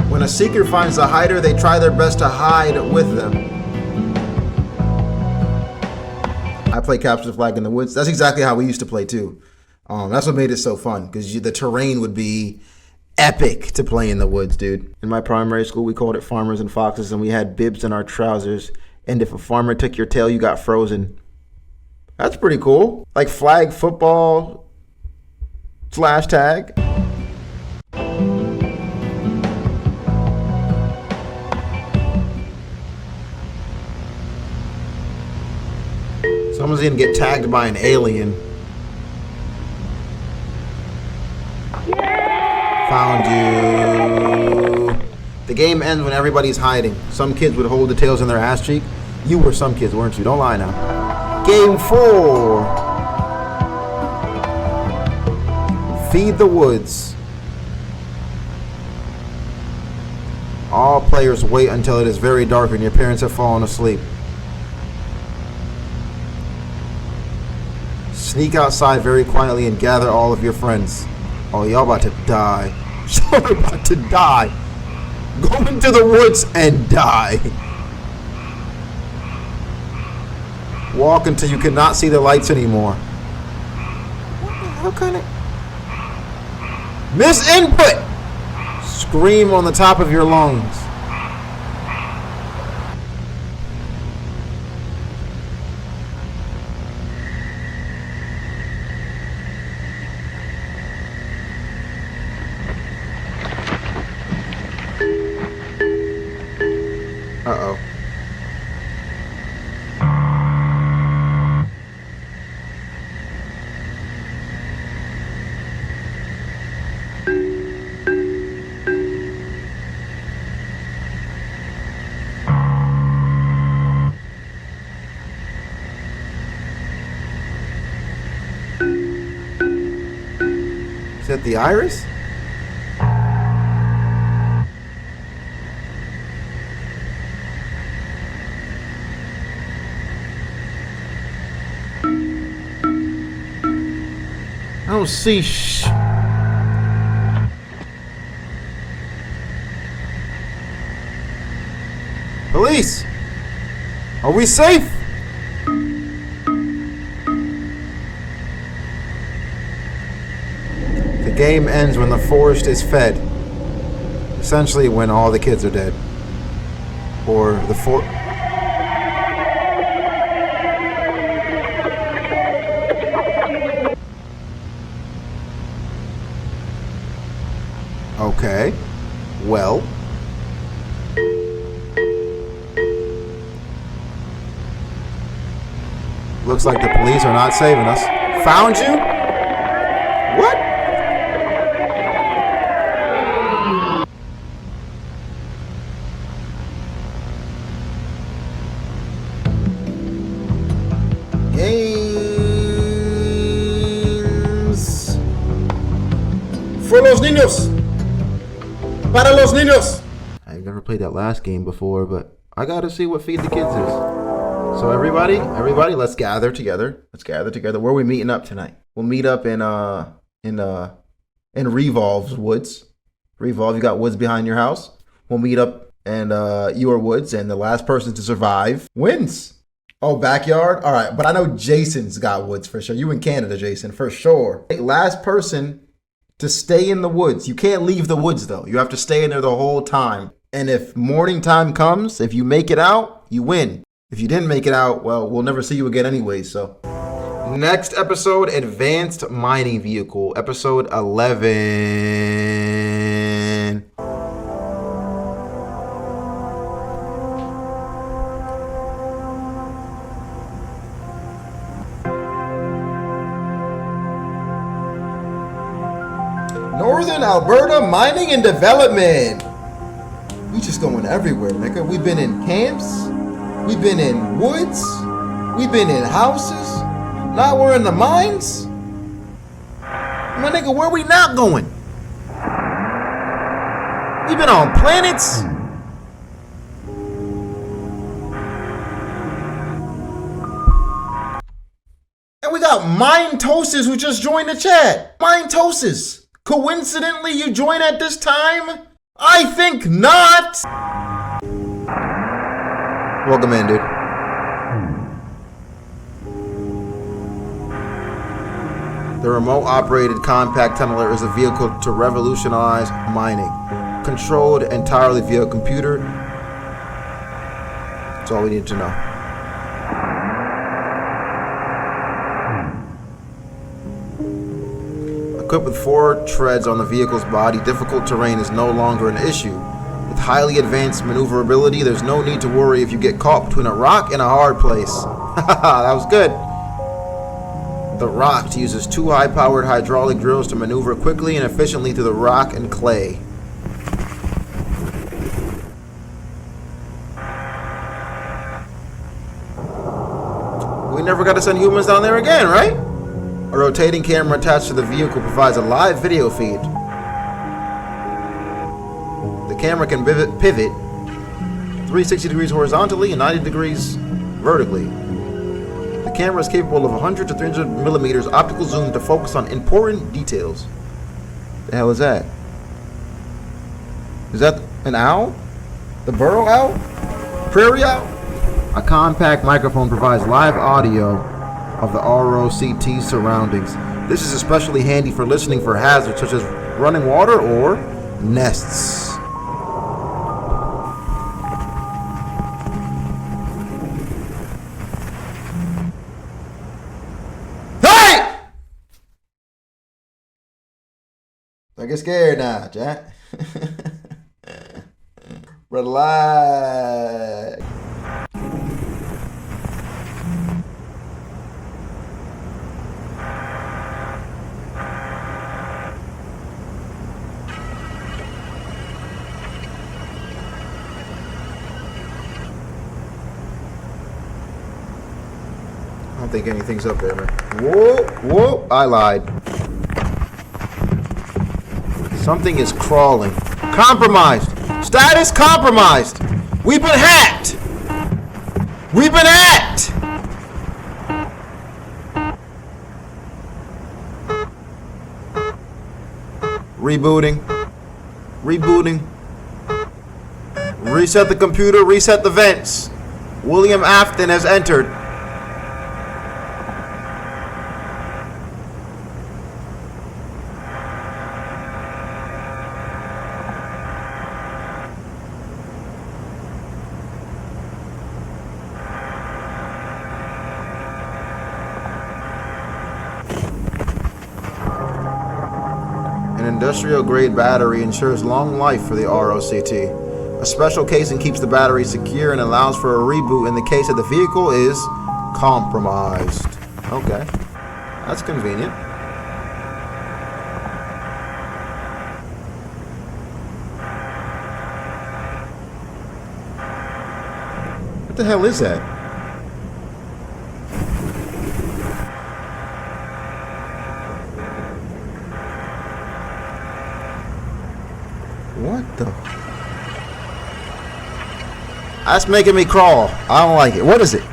When a seeker finds a hider, they try their best to hide with them. I play Capture the Flag in the Woods. That's exactly how we used to play too. That's what made it so fun, because the terrain would be epic to play in the woods, dude. In my primary school, we called it Farmers and Foxes, and we had bibs in our trousers. And if a farmer took your tail, you got frozen. That's pretty cool. Like flag football / tag. Someone's gonna get tagged by an alien. Found you. The game ends when everybody's hiding. Some kids would hold the tails in their ass cheek. You were some kids, weren't you? Don't lie now. Game 4. Feed the woods. All players wait until it is very dark and your parents have fallen asleep. Sneak outside very quietly and gather all of your friends. Oh, y'all about to die. Y'all about to die. Go into the woods and die. Walk until you cannot see the lights anymore. What kind of... Miss input! Scream on the top of your lungs. Uh-oh. Is that the iris? I don't see Police! Are we safe? The game ends when the forest is fed. Essentially when all the kids are dead. Or the Okay. Well. Looks like the police are not saving us. Found you? What? Games. For los niños. Para los niños. I've never played that last game before, but I gotta see what Feed the Kids is. So everybody, let's gather together. Where are we meeting up tonight? We'll meet up in Revolve's woods. Revolve, you got woods behind your house. We'll meet up in your woods, and the last person to survive wins. Oh, backyard? All right, but I know Jason's got woods for sure. You in Canada, Jason, for sure. Last person to stay in the woods. You can't leave the woods, though. You have to stay in there the whole time. And if morning time comes, if you make it out, you win. If you didn't make it out, well, we'll never see you again anyway, so. Next episode, Advanced Mining Vehicle, episode 11. Northern Alberta Mining and Development. We just going everywhere, nigga. We've been in camps. We've been in woods. We've been in houses. Now we're in the mines. My nigga, where we not going? We've been on planets. And we got Mine-Tosis who just joined the chat. Mine-Tosis. Coincidentally, you join at this time? I think not. Welcome in, dude. The remote-operated compact tunneler is a vehicle to revolutionize mining, controlled entirely via a computer. That's all we need to know. Equipped with 4 treads on the vehicle's body, difficult terrain is no longer an issue. With highly advanced maneuverability, there's no need to worry if you get caught between a rock and a hard place. That was good. The Rock uses 2 high-powered hydraulic drills to maneuver quickly and efficiently through the rock and clay. We never got to send humans down there again, right? A rotating camera attached to the vehicle provides a live video feed. The camera can pivot 360 degrees horizontally and 90 degrees vertically. The camera is capable of 100 to 300 millimeters optical zoom to focus on important details. The hell is that? Is that an owl? The burrow owl? Prairie owl? A compact microphone provides live audio of the ROCT surroundings. This is especially handy for listening for hazards such as running water or nests. Hey! Don't get scared now, Jack. Relax. I don't think anything's up there, man. Whoa, whoa, I lied. Something is crawling. Compromised. Status compromised. We've been hacked. We've been hacked. Rebooting. Rebooting. Reset the computer, reset the vents. William Afton has entered. An industrial-grade battery ensures long life for the ROCT. A special casing keeps the battery secure and allows for a reboot in the case that the vehicle is compromised. Okay, that's convenient. What the hell is that? What the? That's making me crawl. I don't like it. What is it?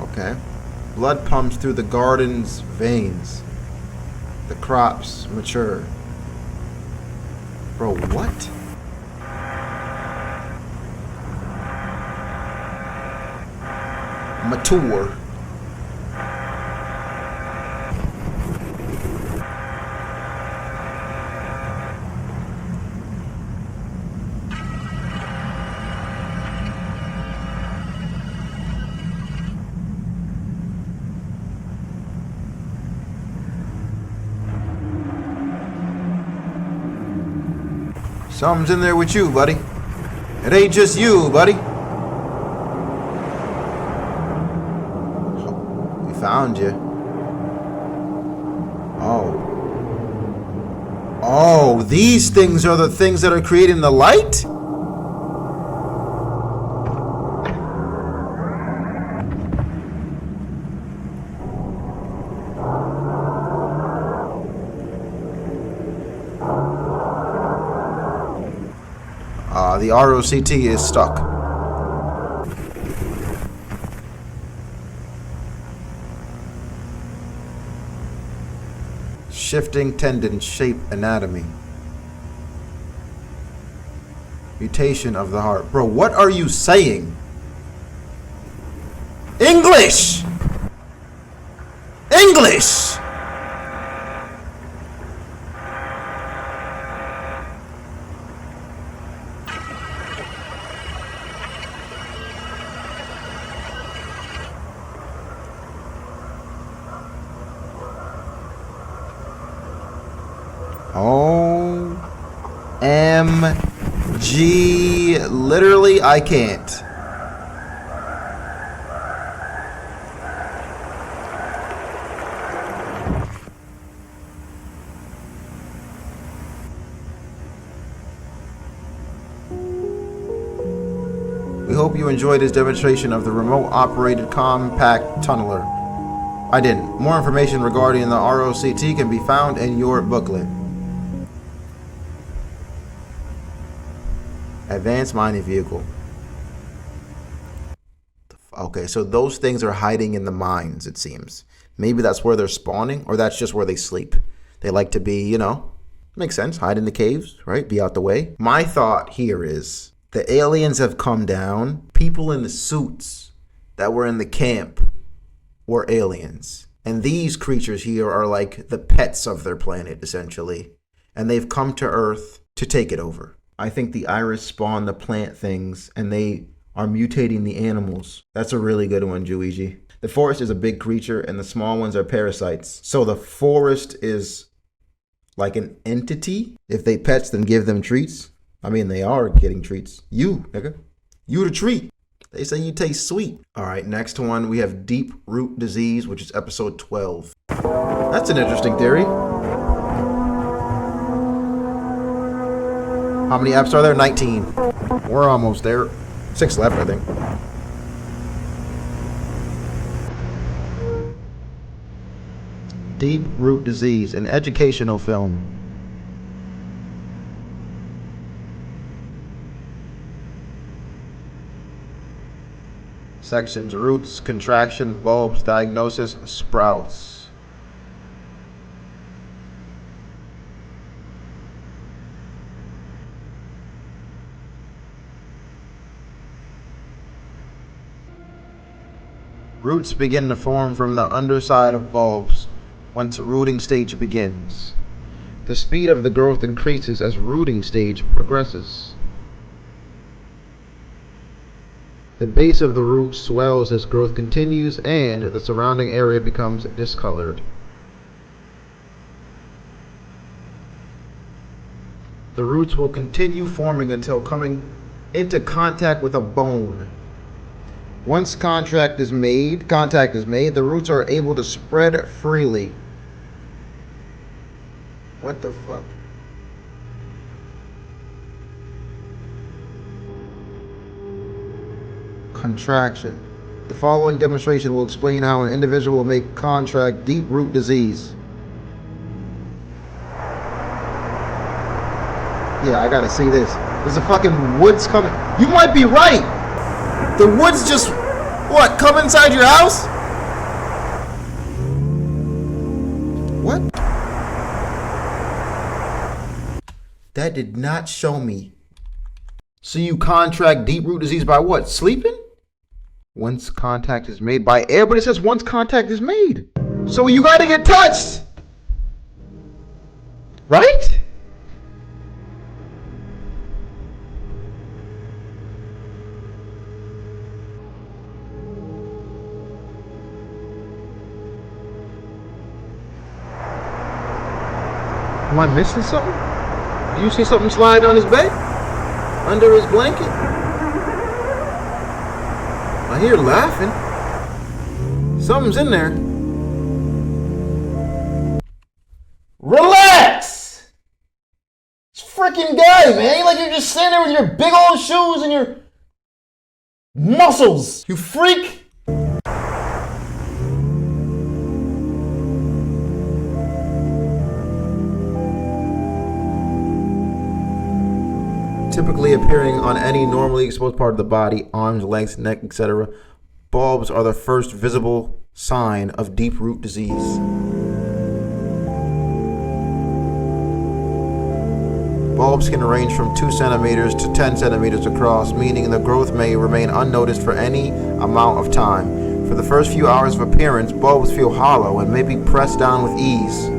Okay. Blood pumps through the garden's veins. The crops mature. Bro, what? Mature. Something's in there with you, buddy. It ain't just you, buddy. We found you. Oh. Oh, these things are the things that are creating the light? The ROCT is stuck. Shifting tendon shape anatomy. Mutation of the heart. Bro, what are you saying? English! English! OMG, literally, I can't. We hope you enjoyed this demonstration of the remote-operated compact tunneler. I didn't. More information regarding the ROCT can be found in your booklet. Advanced mining vehicle. Okay, so those things are hiding in the mines, it seems. Maybe that's where they're spawning, or that's just where they sleep. They like to be, makes sense, hide in the caves, right? Be out the way. My thought here is the aliens have come down. People in the suits that were in the camp were aliens. And these creatures here are like the pets of their planet, essentially. And they've come to Earth to take it over. I think the iris spawned the plant things, and they are mutating the animals. That's a really good one, Juiji. The forest is a big creature, and the small ones are parasites. So the forest is like an entity. If they pets, then give them treats. I mean, they are getting treats. You, nigga. You the treat. They say you taste sweet. All right, next one, we have deep root disease, which is episode 12. That's an interesting theory. How many apps are there? 19. We're almost there. 6 left, I think. Deep root disease, an educational film. Sections: roots, contraction, bulbs, diagnosis, sprouts. Roots begin to form from the underside of bulbs once the rooting stage begins. The speed of the growth increases as rooting stage progresses. The base of the root swells as growth continues and the surrounding area becomes discolored. The roots will continue forming until coming into contact with a bone. Once contact is made, the roots are able to spread freely. What the fuck? Contraction. The following demonstration will explain how an individual will make contract deep root disease. Yeah, I gotta see this. There's a fucking woods coming. You might be right! The woods just, what, come inside your house? What? That did not show me. So you contract deep root disease by what? Sleeping? Once contact is made by air, but it says once contact is made. So you gotta get touched. Right? Am I missing something? Do you see something slide on his bed? Under his blanket? I hear laughing. Something's in there. Relax! This freaking guy, man. Like you're just sitting there with your big old shoes and your muscles. You freak! Typically appearing on any normally exposed part of the body, arms, legs, neck, etc. Bulbs are the first visible sign of deep root disease. Bulbs can range from 2 centimeters to 10 centimeters across, meaning the growth may remain unnoticed for any amount of time. For the first few hours of appearance, bulbs feel hollow and may be pressed down with ease.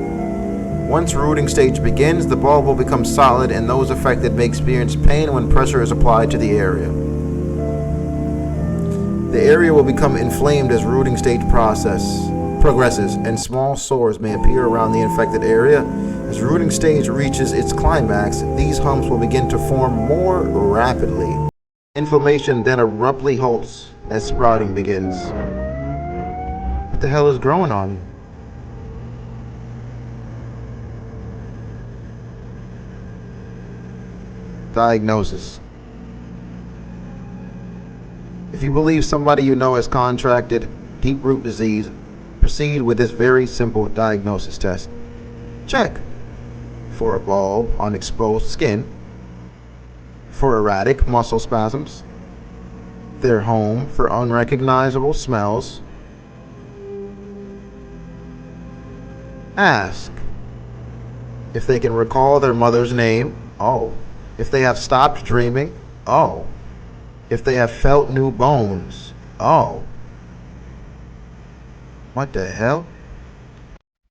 Once rooting stage begins, the bulb will become solid and those affected may experience pain when pressure is applied to the area. The area will become inflamed as rooting stage progresses and small sores may appear around the infected area. As rooting stage reaches its climax, these humps will begin to form more rapidly. Inflammation then abruptly halts as sprouting begins. What the hell is growing on you? Diagnosis. If you believe somebody you know has contracted deep root disease, proceed with this very simple diagnosis test. Check for a bulb on exposed skin, for erratic muscle spasms, their home for unrecognizable smells. Ask if they can recall their mother's name. Oh. If they have stopped dreaming. Oh. If they have felt new bones. Oh. What the hell?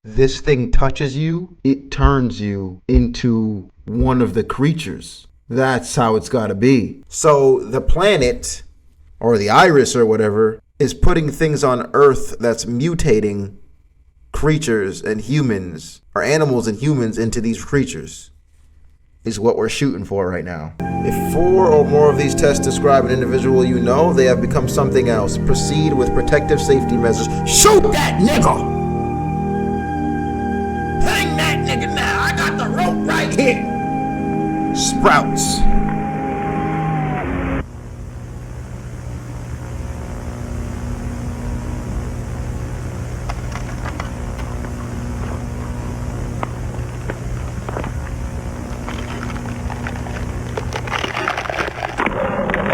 This thing touches you, it turns you into one of the creatures. That's how it's gotta be. So the planet, or the iris or whatever, is putting things on Earth that's mutating creatures and humans, or animals and humans, into these creatures, is what we're shooting for right now. If 4 or more of these tests describe an individual you know, they have become something else. Proceed with protective safety measures. Shoot that nigga! Hang that nigga now! I got the rope right here! Sprouts.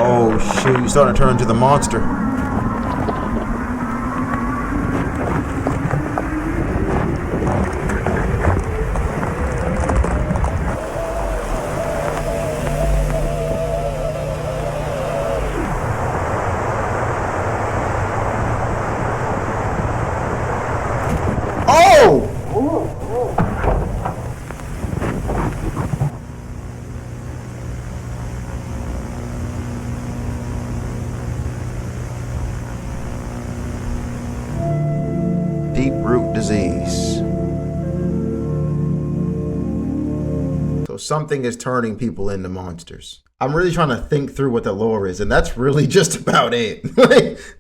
Oh shoot, you're starting to turn into the monster. Oh! Deep root disease. So something is turning people into monsters. I'm really trying to think through what the lore is, and that's really just about it.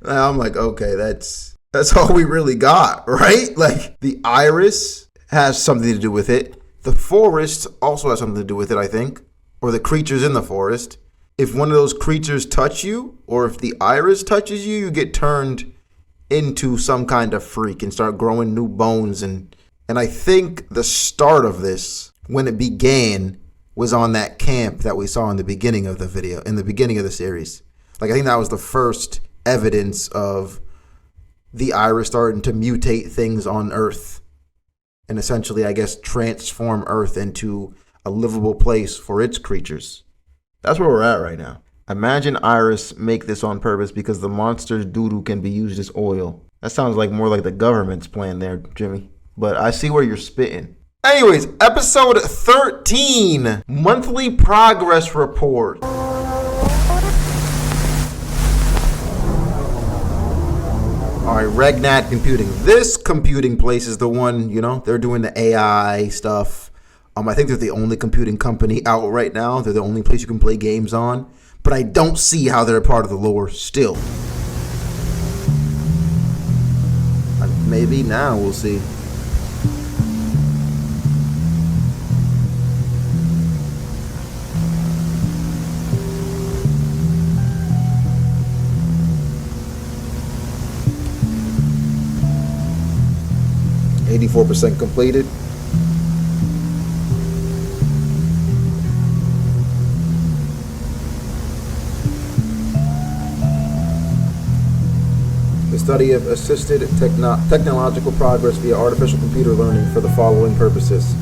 I'm like, okay, that's all we really got, right? Like, the iris has something to do with it. The forest also has something to do with it, I think. Or the creatures in the forest. If one of those creatures touch you, or if the iris touches you, you get turned into some kind of freak and start growing new bones. And I think the start of this, when it began, was on that camp that we saw in the beginning of the video, in the beginning of the series. Like, I think that was the first evidence of the iris starting to mutate things on Earth and essentially, I guess, transform Earth into a livable place for its creatures. That's where we're at right now. Imagine Iris make this on purpose because the monster's doo-doo can be used as oil. That sounds like more like the government's plan there, Jimmy. But I see where you're spitting. Anyways, episode 13, monthly progress report. All right, Regnat Computing. This computing place is the one, you know, they're doing the AI stuff. I think they're the only computing company out right now. They're the only place you can play games on. But I don't see how they're a part of the lore still. Maybe now we'll see. %84 completed. The study of assisted technological progress via artificial computer learning for the following purposes: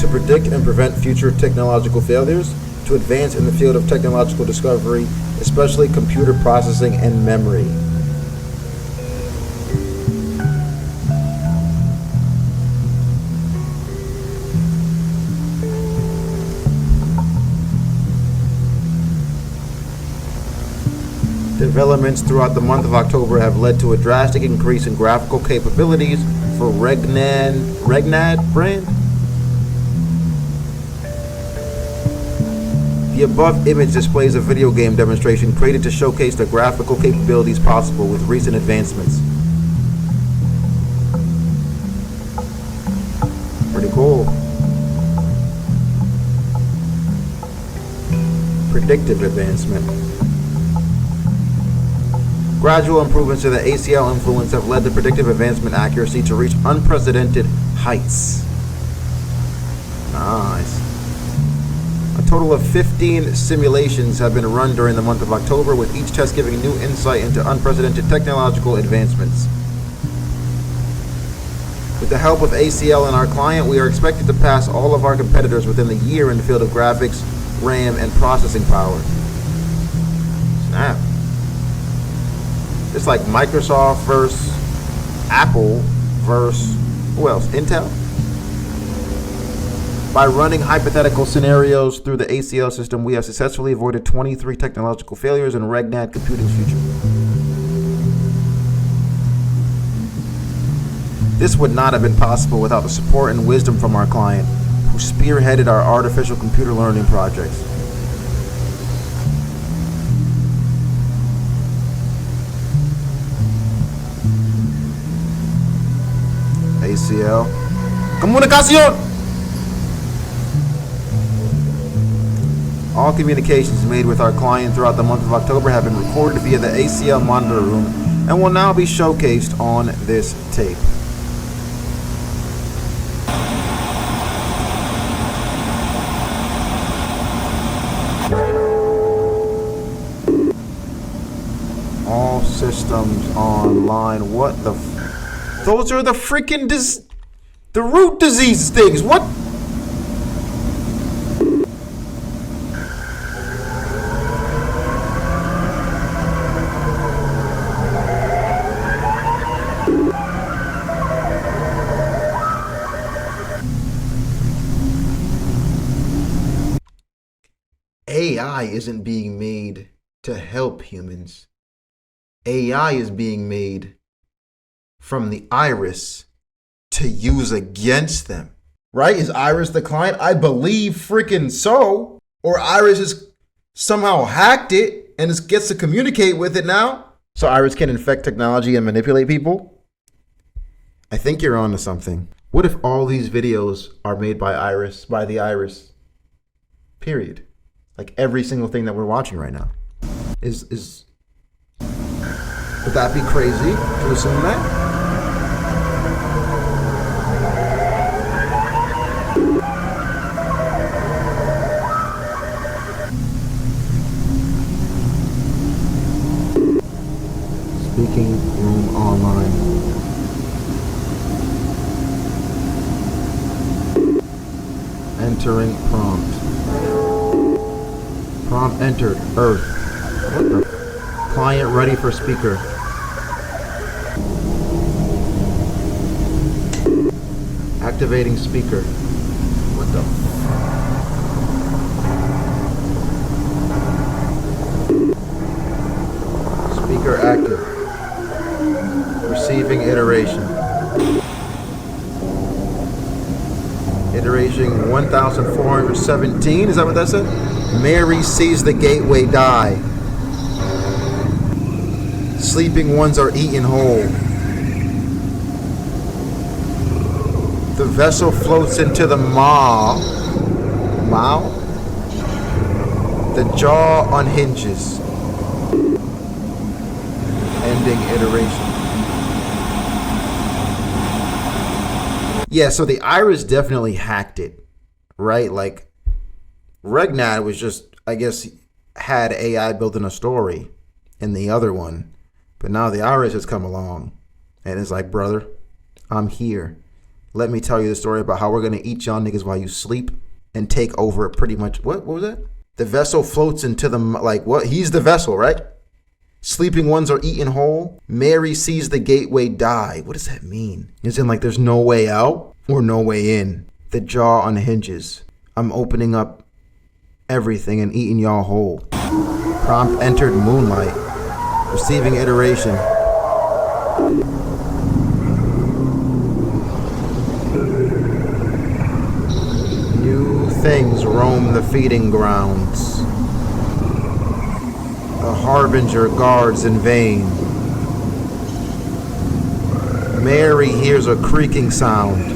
to predict and prevent future technological failures, to advance in the field of technological discovery, especially computer processing and memory. Developments throughout the month of October have led to a drastic increase in graphical capabilities for Regnad brand. The above image displays a video game demonstration created to showcase the graphical capabilities possible with recent advancements. Pretty cool. Predictive advancement. Gradual improvements to the ACL influence have led to predictive advancement accuracy to reach unprecedented heights. Nice. A total of 15 simulations have been run during the month of October, with each test giving new insight into unprecedented technological advancements. With the help of ACL and our client, we are expected to pass all of our competitors within the year in the field of graphics, RAM, and processing power. Snap. It's like Microsoft versus Apple versus, who else? Intel? By running hypothetical scenarios through the ACL system, we have successfully avoided 23 technological failures in Regnat Computing's future. This would not have been possible without the support and wisdom from our client, who spearheaded our artificial computer learning projects. ACL. Comunicación! All communications made with our client throughout the month of October have been recorded via the ACL monitor room and will now be showcased on this tape. All systems online. What the those are the freaking the root disease things. What? AI isn't being made to help humans. AI is being made from the iris to use against them. Right? Is Iris the client? I believe freaking so. Or Iris has somehow hacked it and gets to communicate with it now. So Iris can infect technology and manipulate people? I think you're onto something. What if all these videos are made by Iris, by the Iris? Period. Like every single thing that we're watching right now. Would that be crazy to assume that? Speaking room online. Entering prompt. Prompt entered. Earth. What the? Client ready for speaker. Activating speaker. What the? Speaker active. Receiving iteration. Iteration 1417. Is that what that said? Mary sees the gateway die. Sleeping ones are eaten whole. The vessel floats into the maw. The jaw unhinges. Ending iteration. Yeah, so the Iris definitely hacked it, right? Like, Regnat was just, I guess, had AI building a story in the other one. But now the Iris has come along and it's like, brother, I'm here. Let me tell you the story about how we're going to eat y'all niggas while you sleep and take over pretty much. What was that? The vessel floats into the, like, what? He's the vessel, right? Sleeping ones are eaten whole. Mary sees the gateway die. What does that mean? Is it like there's no way out or no way in? The jaw unhinges. I'm opening up everything and eating y'all whole. Prompt entered moonlight. Receiving iteration. New things roam the feeding grounds. The harbinger guards in vain. Mary hears a creaking sound.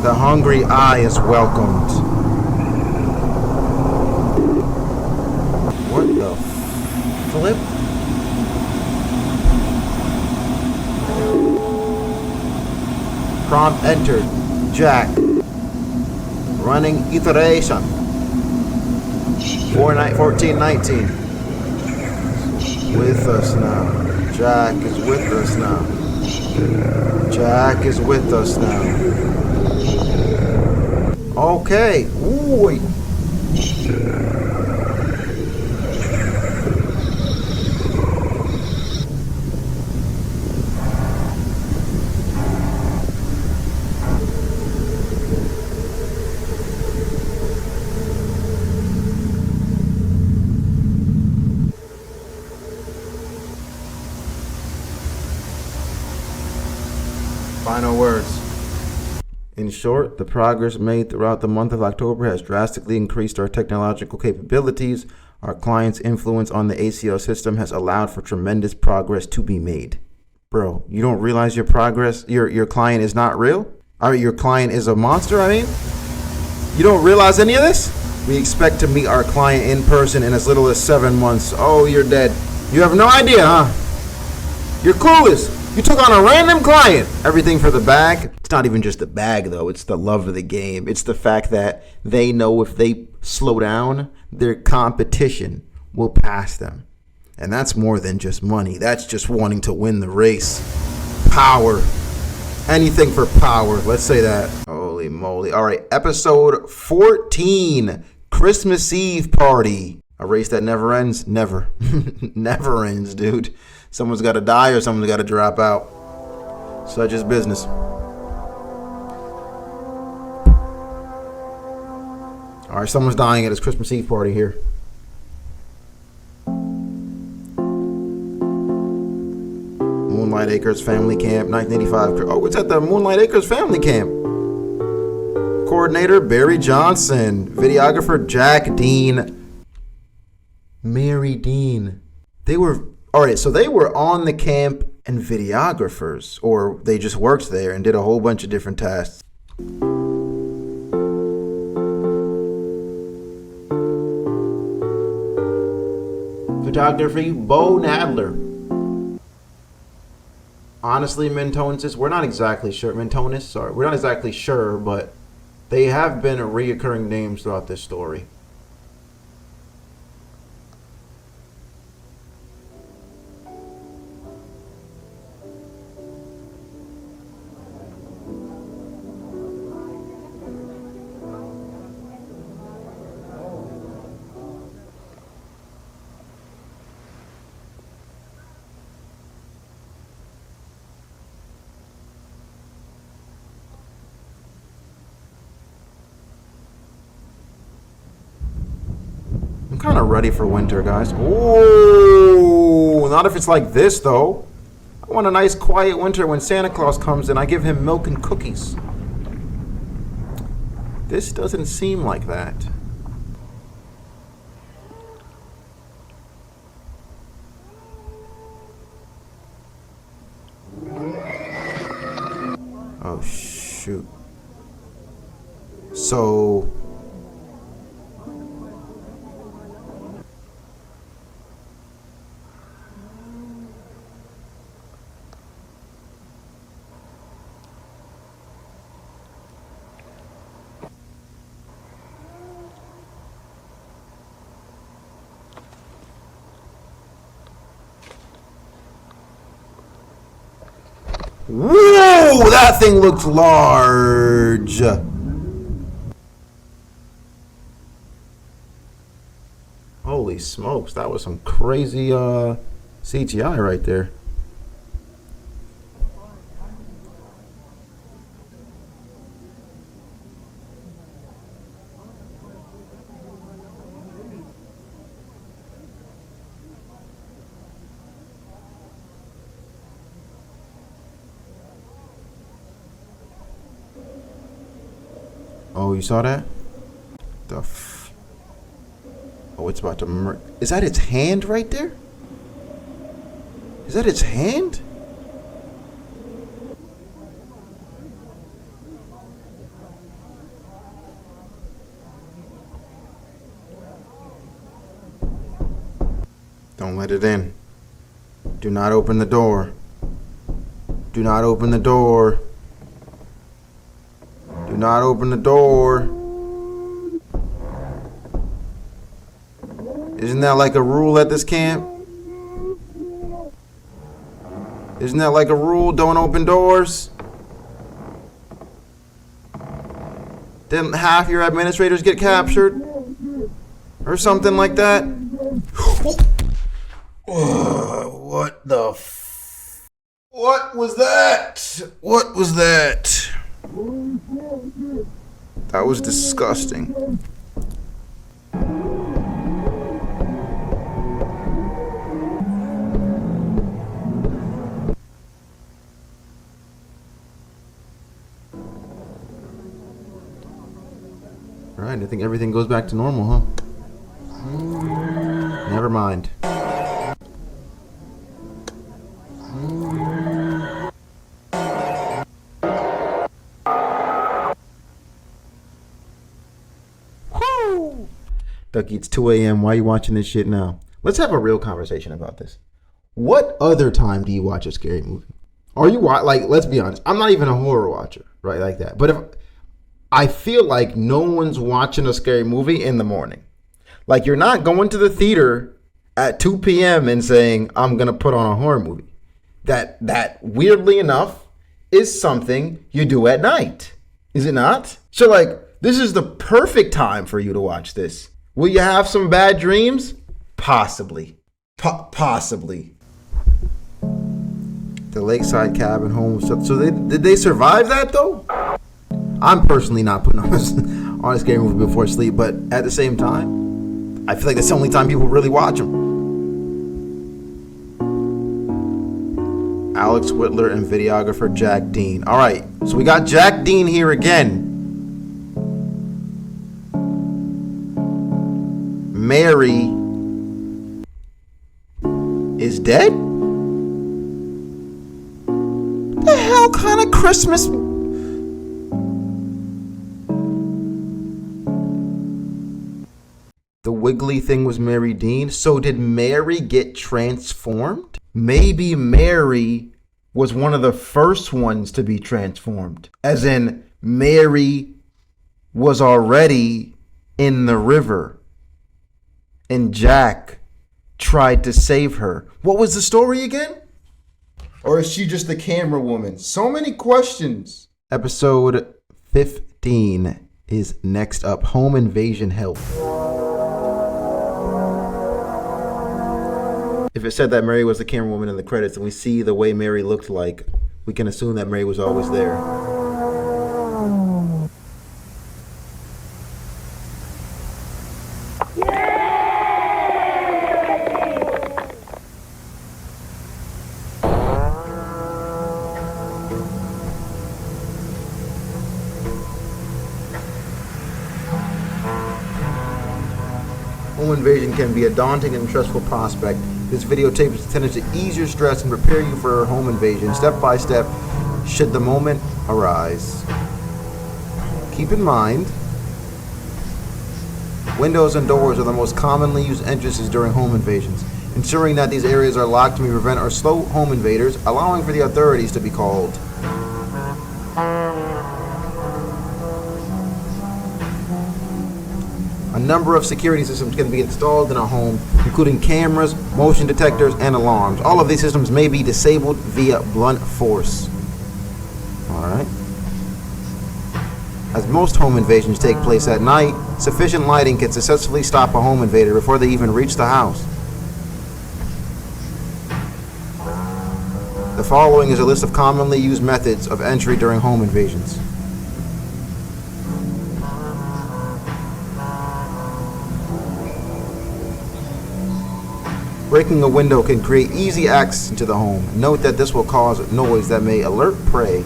The hungry eye is welcomed. flip. Prompt entered. Jack. Running iteration. 1419. With us now. Jack is with us now. Jack is with us now. Okay. Ooh. Final words. In short, the progress made throughout the month of October has drastically increased our technological capabilities. Our client's influence on the ACL system has allowed for tremendous progress to be made. Bro, you don't realize your progress, your client is not real? Your client is a monster, I mean? You don't realize any of this? We expect to meet our client in person in as little as 7 months. Oh, you're dead. You have no idea, huh? You're clueless. You took on a random client. Everything for the bag. It's not even just the bag, though. It's the love of the game. It's the fact that they know if they slow down, their competition will pass them. And that's more than just money. That's just wanting to win the race. Power. Anything for power. Let's say that. Holy moly. All right. Episode 14. Christmas Eve party. A race that never ends? Never. Never ends, dude. Someone's got to die or someone's got to drop out. Such is business. All right, someone's dying at his Christmas Eve party here. Moonlight Acres Family Camp, 1985. Oh, it's at the Moonlight Acres Family Camp. Coordinator, Barry Johnson. Videographer, Jack Dean. Mary Dean. All right, so they were on the camp and videographers, or they just worked there and did a whole bunch of different tasks. Photography, Bo Nadler. Honestly, Mentones, we're not exactly sure. Mentones, sorry, we're not exactly sure, but they have been reoccurring names throughout this story. I'm kind of ready for winter, guys. Oh, not if it's like this, though. I want a nice, quiet winter when Santa Claus comes and I give him milk and cookies. This doesn't seem like that. Oh, shoot. So... Whoa! That thing looked large. Holy smokes, that was some crazy CGI right there. Oh, you saw that? Oh, it's about to is that its hand right there? Is that its hand? Don't let it in. Do not open the door. Do not open the door. Do not open the door. Isn't that like a rule at this camp? Isn't that like a rule? Don't open doors? Didn't half your administrators get captured? Or something like that? What the What was that? What was that? That was disgusting. Right, I think everything goes back to normal, huh? Never mind. Ducky, it's 2 a.m. Why are you watching this shit now? Let's have a real conversation about this. What other time do you watch a scary movie? Are you like? Let's be honest. I'm not even a horror watcher, right? Like that. But if I feel like no one's watching a scary movie in the morning, like you're not going to the theater at 2 p.m. and saying I'm gonna put on a horror movie. That weirdly enough is something you do at night, is it not? So like this is the perfect time for you to watch this. Will you have some bad dreams? Possibly. Possibly. The lakeside cabin home. So did they survive that though? I'm personally not putting on a scary movie before sleep, but at the same time, I feel like that's the only time people really watch them. Alex Whitler and videographer Jack Dean. All right, so we got Jack Dean here again. Mary is dead? The hell kind of Christmas? The wiggly thing was Mary Dean. So did Mary get transformed? Maybe Mary was one of the first ones to be transformed. As in, Mary was already in the river. And Jack tried to save her. What was the story again? Or is she just the camera woman? So many questions. Episode 15 is next up. Home invasion help. If it said that Mary was the camera woman in the credits and we see the way Mary looked like, we can assume that Mary was always there. Home invasion can be a daunting and stressful prospect. This videotape is intended to ease your stress and prepare you for a home invasion, step by step, should the moment arise. Keep in mind, windows and doors are the most commonly used entrances during home invasions. Ensuring that these areas are locked may prevent or slow home invaders, allowing for the authorities to be called. A number of security systems can be installed in a home, including cameras, motion detectors, and alarms. All of these systems may be disabled via blunt force. Alright. As most home invasions take place at night, sufficient lighting can successfully stop a home invader before they even reach the house. The following is a list of commonly used methods of entry during home invasions. Breaking a window can create easy access into the home. Note that this will cause noise that may alert prey.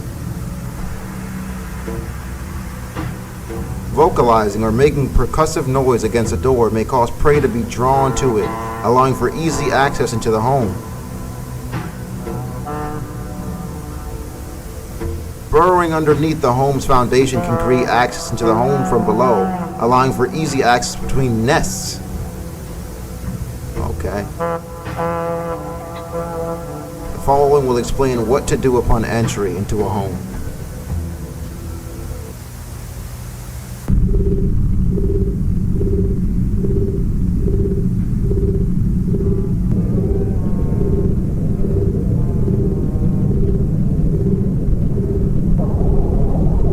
Vocalizing or making percussive noise against a door may cause prey to be drawn to it, allowing for easy access into the home. Burrowing underneath the home's foundation can create access into the home from below, allowing for easy access between nests. Okay. The following will explain what to do upon entry into a home.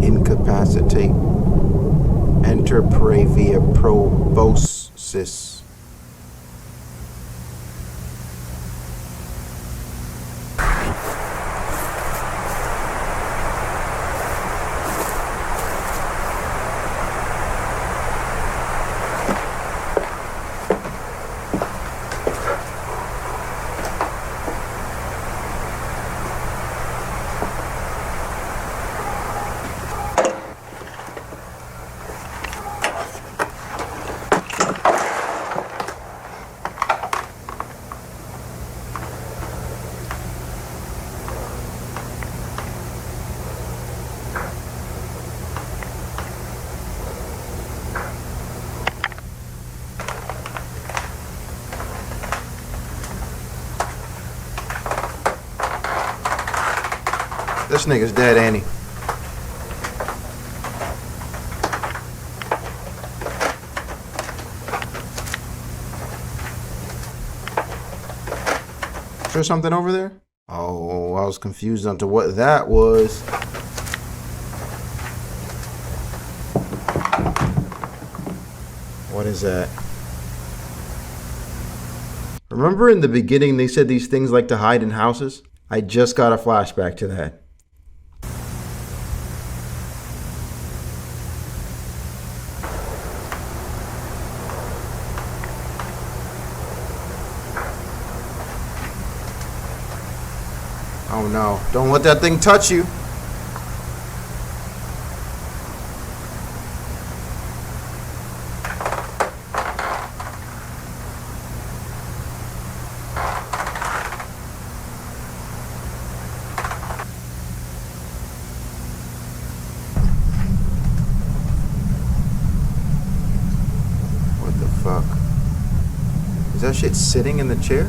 Incapacitate. Enter prey via proboscis. This nigga's dead, ain't he? Is there something over there? Oh, I was confused onto what that was. What is that? Remember in the beginning they said these things like to hide in houses? I just got a flashback to that. Oh no, don't let that thing touch you. What the fuck? Is that shit sitting in the chair?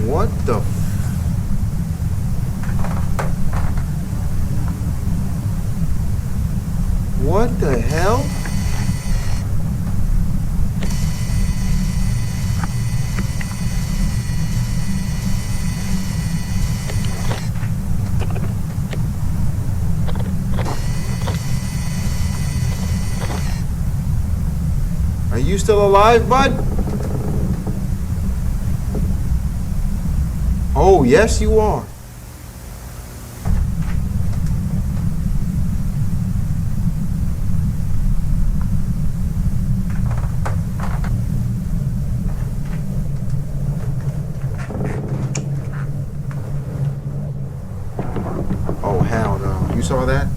What the fuck? What the hell? Are you still alive, bud? Oh, yes, you are. Oh, hell no. You saw that?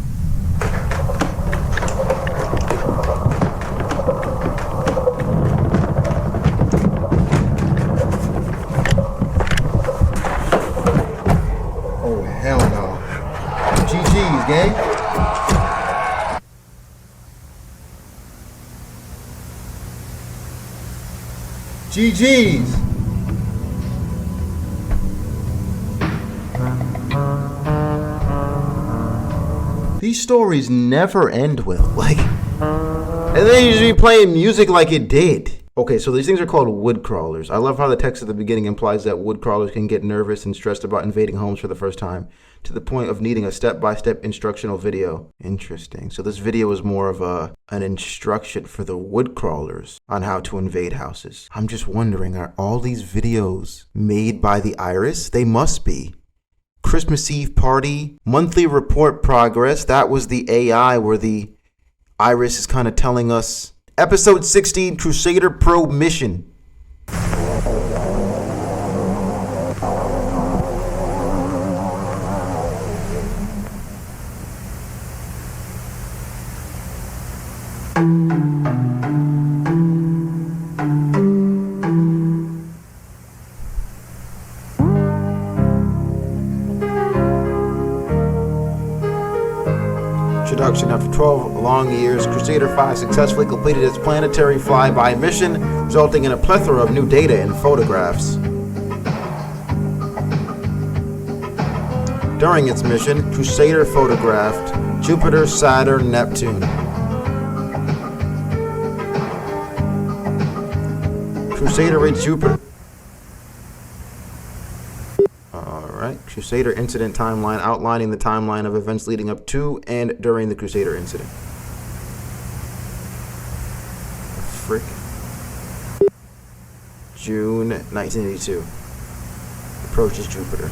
Oh, hell no. GG's, gang. GG's. These stories never end well, like, and they usually be playing music like it did. Okay, so these things are called wood crawlers. I love how the text at the beginning implies that wood crawlers can get nervous and stressed about invading homes for the first time, to the point of needing a step-by-step instructional video. Interesting. So this video is more of an instruction for the wood crawlers on how to invade houses. I'm just wondering, are all these videos made by the Iris? They must be. Christmas Eve party, monthly report progress. That was the AI where the Iris is kind of telling us. Episode 16, Crusader Probe mission. Introduction after 12 long years, Crusader 5 successfully completed its planetary flyby mission, resulting in a plethora of new data and photographs. During its mission, Crusader photographed Jupiter, Saturn, Neptune. Crusader reached Jupiter. Alright, Crusader incident timeline outlining the timeline of events leading up to and during the Crusader incident. Frick. June 1982. Approaches Jupiter.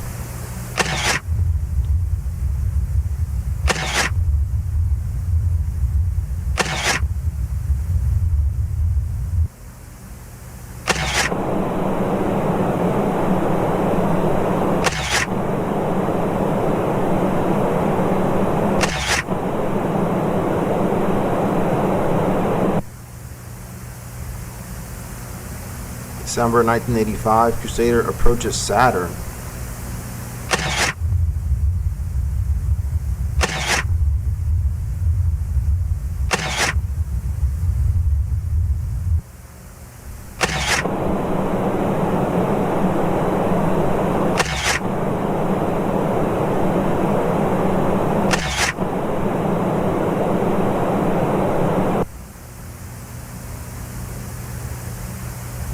December 1985, Crusader approaches Saturn.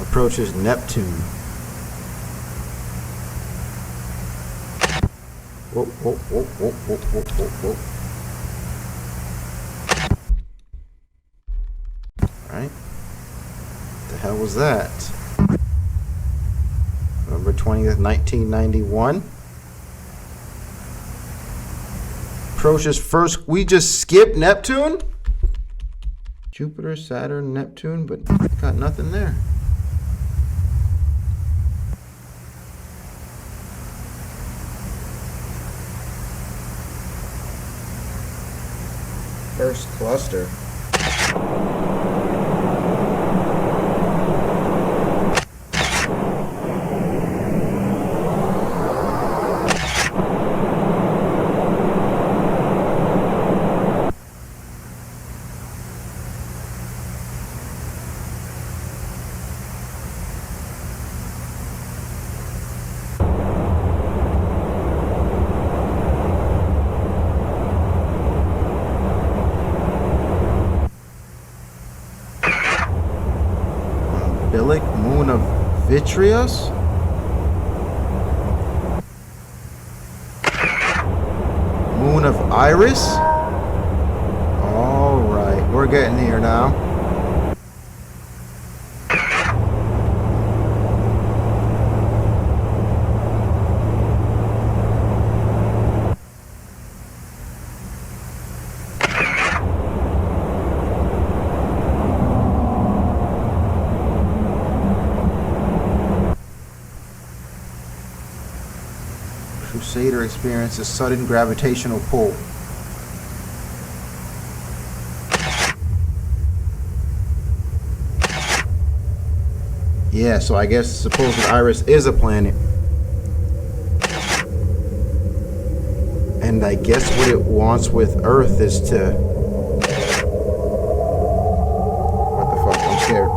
Approaches Neptune. Whoa, whoa, whoa, whoa, whoa, whoa, whoa, whoa. Alright. What the hell was that? November 20th, 1991. Approaches first. We just skipped Neptune? Jupiter, Saturn, Neptune, but got nothing there. First cluster. Moon of Vitreous. Moon of Iris. All right, we're getting here now. Crusader experiences sudden gravitational pull. Yeah, so I guess supposed Iris is a planet. And I guess what it wants with Earth is to... What the fuck? I'm scared.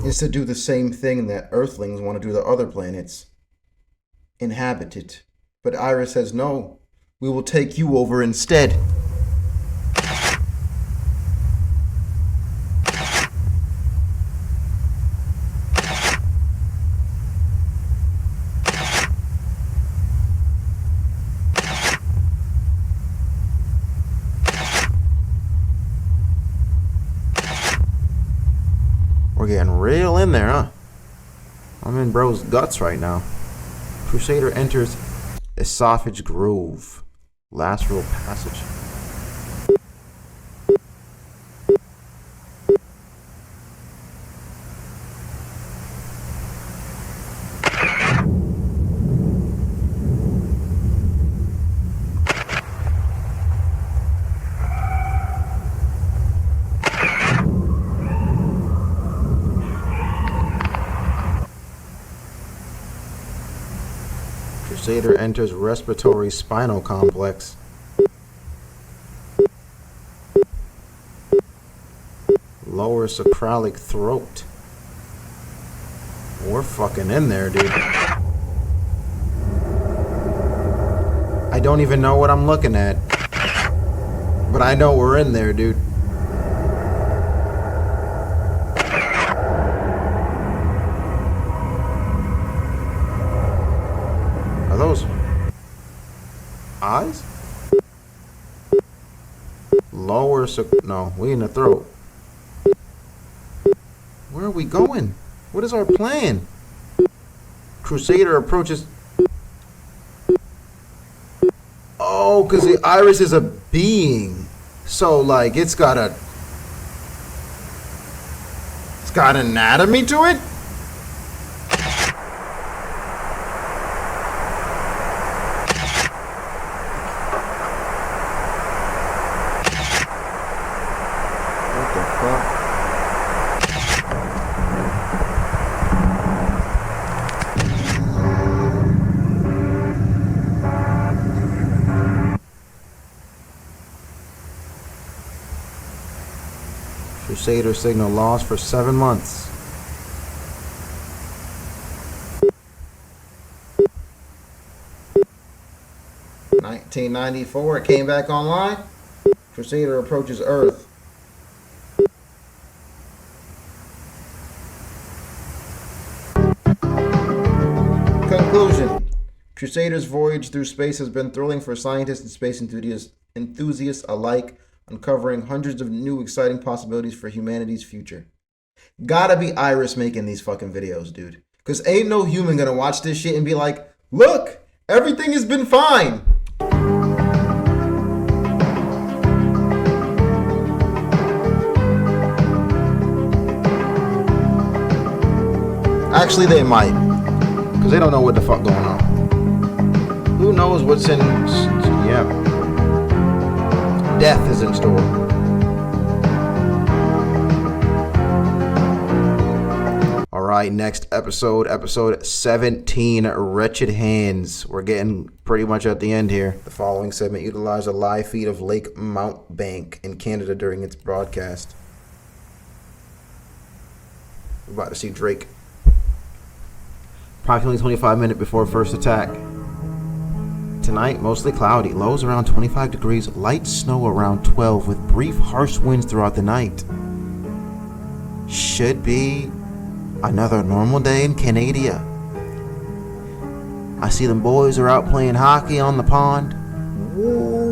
Is to do the same thing that Earthlings want to do to other planets. Inhabit it. But Iris says, no, we will take you over instead. We're getting real in there, huh? I'm in bro's guts right now. Crusader enters Esophage Grove. Lateral passage. Crusader enters respiratory spinal complex. Lower sacralic throat. We're fucking in there, dude. I don't even know what I'm looking at. But I know we're in there, dude. Are those eyes? Lower no, we in the throat. Where are we going? What is our plan? Crusader approaches. Oh, because the iris is a being. So, like, it's got anatomy to it? What the fuck? Crusader signal lost for 7 months. In 1994, it came back online. Crusader approaches Earth. Conclusion. Crusader's voyage through space has been thrilling for scientists and space enthusiasts alike, uncovering hundreds of new exciting possibilities for humanity's future. Gotta be Iris making these fucking videos, dude. Because ain't no human gonna watch this shit and be like, look, everything has been fine. Actually, they might. Because they don't know what the fuck going on. Who knows what's in... Yeah. Death is in store. Alright, next episode 17, Wretched Hands. We're getting pretty much at the end here. The following segment utilized a live feed of Lake Mountbank in Canada during its broadcast. We're about to see Drake. Approximately 25 minutes before first attack. Tonight, mostly cloudy. Lows around 25 degrees. Light snow around 12 with brief harsh winds throughout the night. Should be another normal day in Canada. I see them boys are out playing hockey on the pond. Whoa.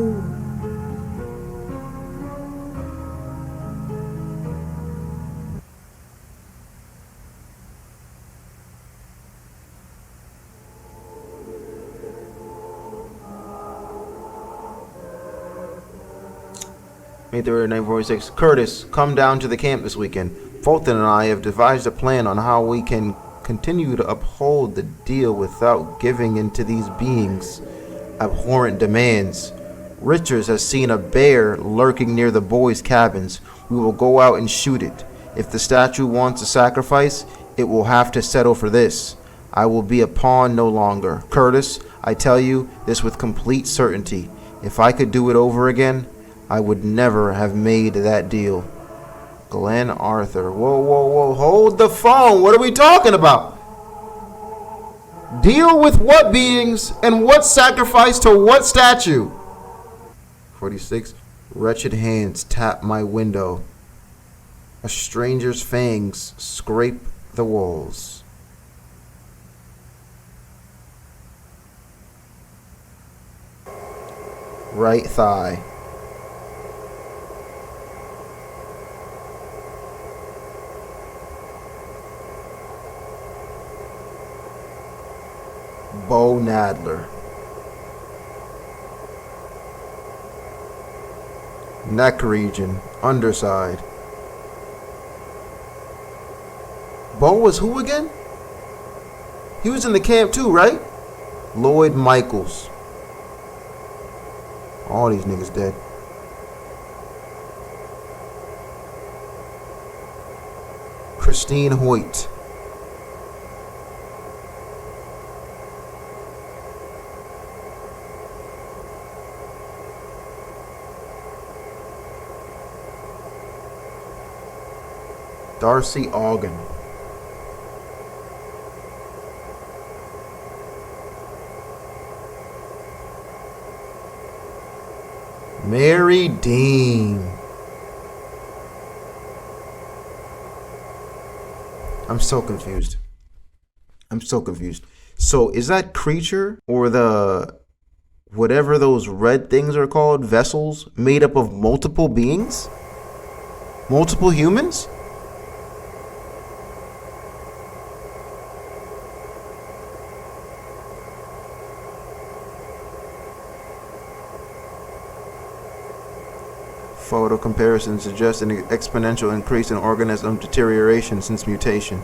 May 3rd, 946. Curtis, come down to the camp this weekend. Fulton and I have devised a plan on how we can continue to uphold the deal without giving in to these beings' abhorrent demands. Richards has seen a bear lurking near the boys' cabins. We will go out and shoot it. If the statue wants a sacrifice, it will have to settle for this. I will be a pawn no longer. Curtis, I tell you this with complete certainty. If I could do it over again, I would never have made that deal. Glenn Arthur. Whoa, whoa, whoa. Hold the phone. What are we talking about? Deal with what beings and what sacrifice to what statue? 46. Wretched hands tap my window. A stranger's fangs scrape the walls. Right thigh. Bo Nadler. Neck region, underside. Bo was who again? He was in the camp too, right? Lloyd Michaels. All these niggas dead. Christine Hoyt. Darcy Augen. Mary Dean. I'm so confused. So is that creature or the whatever those red things are called, vessels, made up of multiple beings? Multiple humans? Photo comparison suggests an exponential increase in organism deterioration since mutation.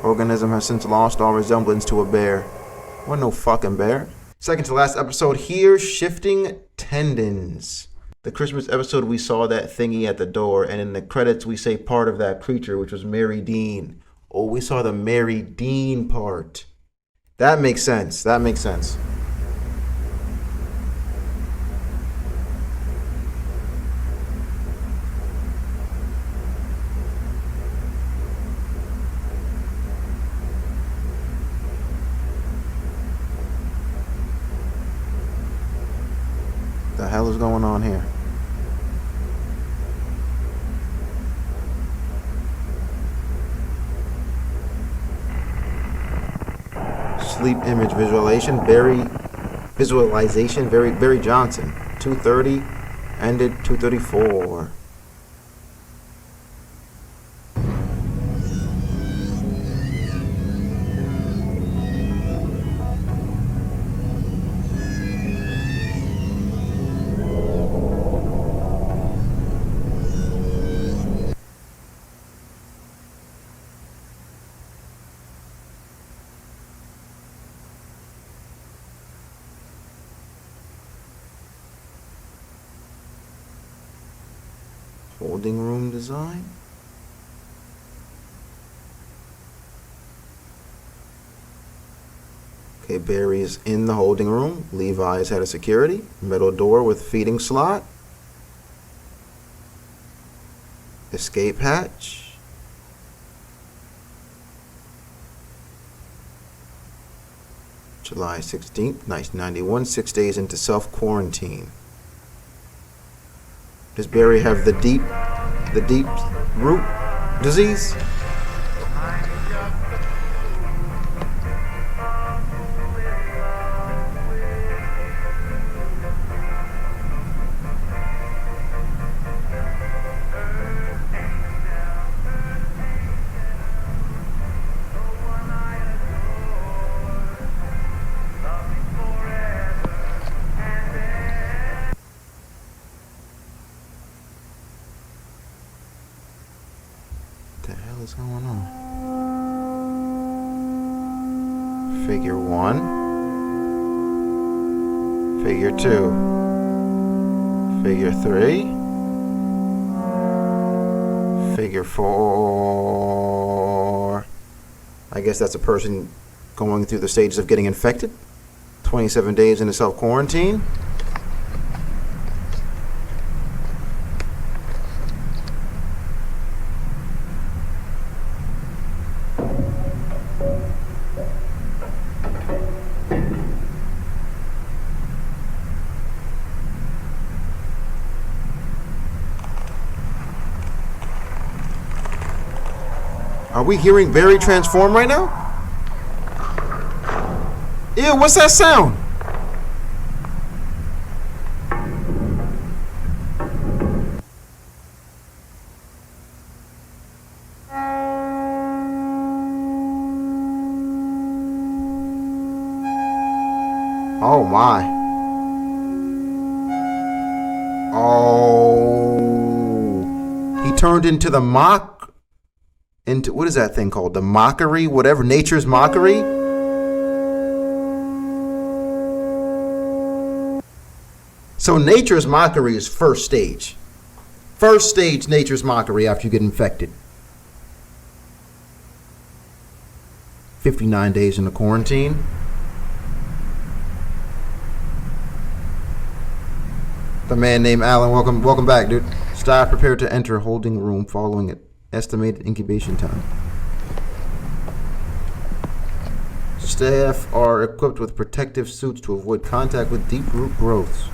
Organism has since lost all resemblance to a bear. What, no fucking bear? Second to last episode here, shifting tendons. The Christmas episode, we saw that thingy at the door, and in the credits, we say part of that creature, which was Mary Dean. Oh, we saw the Mary Dean part. That makes sense. The hell is going on here? Sleep image visualization, Barry Johnson, 2:30, ended 2:34. Holding room design. Okay, Barry is in the holding room. Levi is head of security. Metal door with feeding slot. Escape hatch. July 16th, 1991, 6 days into self-quarantine. Does Barry have the deep root disease? What's going on? Figure 1, figure 2, figure 3, figure 4. I guess that's a person going through the stages of getting infected. 27 days into self-quarantine. Are we hearing Barry transform right now? Ew, what's that sound? Oh my. Oh. He turned into the into what is that thing called? The mockery, whatever, nature's mockery. So nature's mockery is first stage. First stage nature's mockery after you get infected. 59 days in the quarantine. The man named Alan, welcome back, dude. Staff prepared to enter holding room following it. Estimated incubation time. Staff are equipped with protective suits to avoid contact with deep root growths.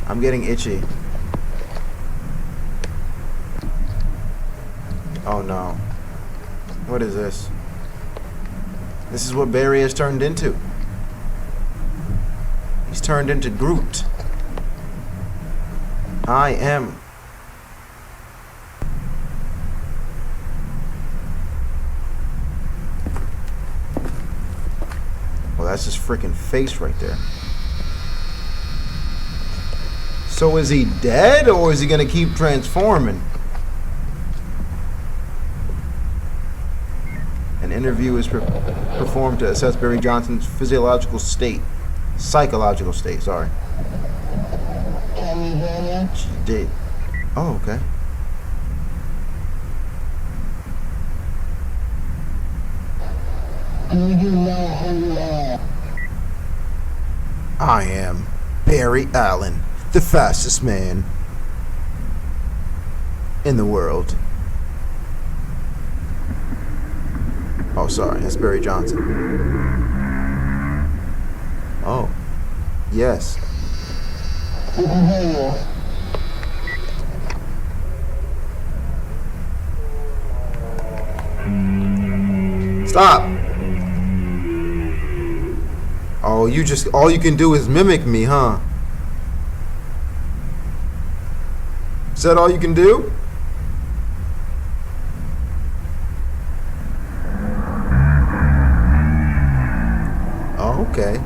I'm getting itchy. Oh no. What is this? This is what Barry has turned into. He's turned into Groot. I am. Well, that's his freaking face right there. So is he dead, or is he gonna keep transforming? An interview is performed to assess Barry Johnson's psychological state, sorry. Can you hear me? She did. Oh, okay. Do you know who you are? I am Barry Allen, the fastest man in the world. Oh, sorry, that's Barry Johnson. Oh, yes. We can hear you. Stop. Oh, all you can do is mimic me, huh? Is that all you can do? Oh, okay.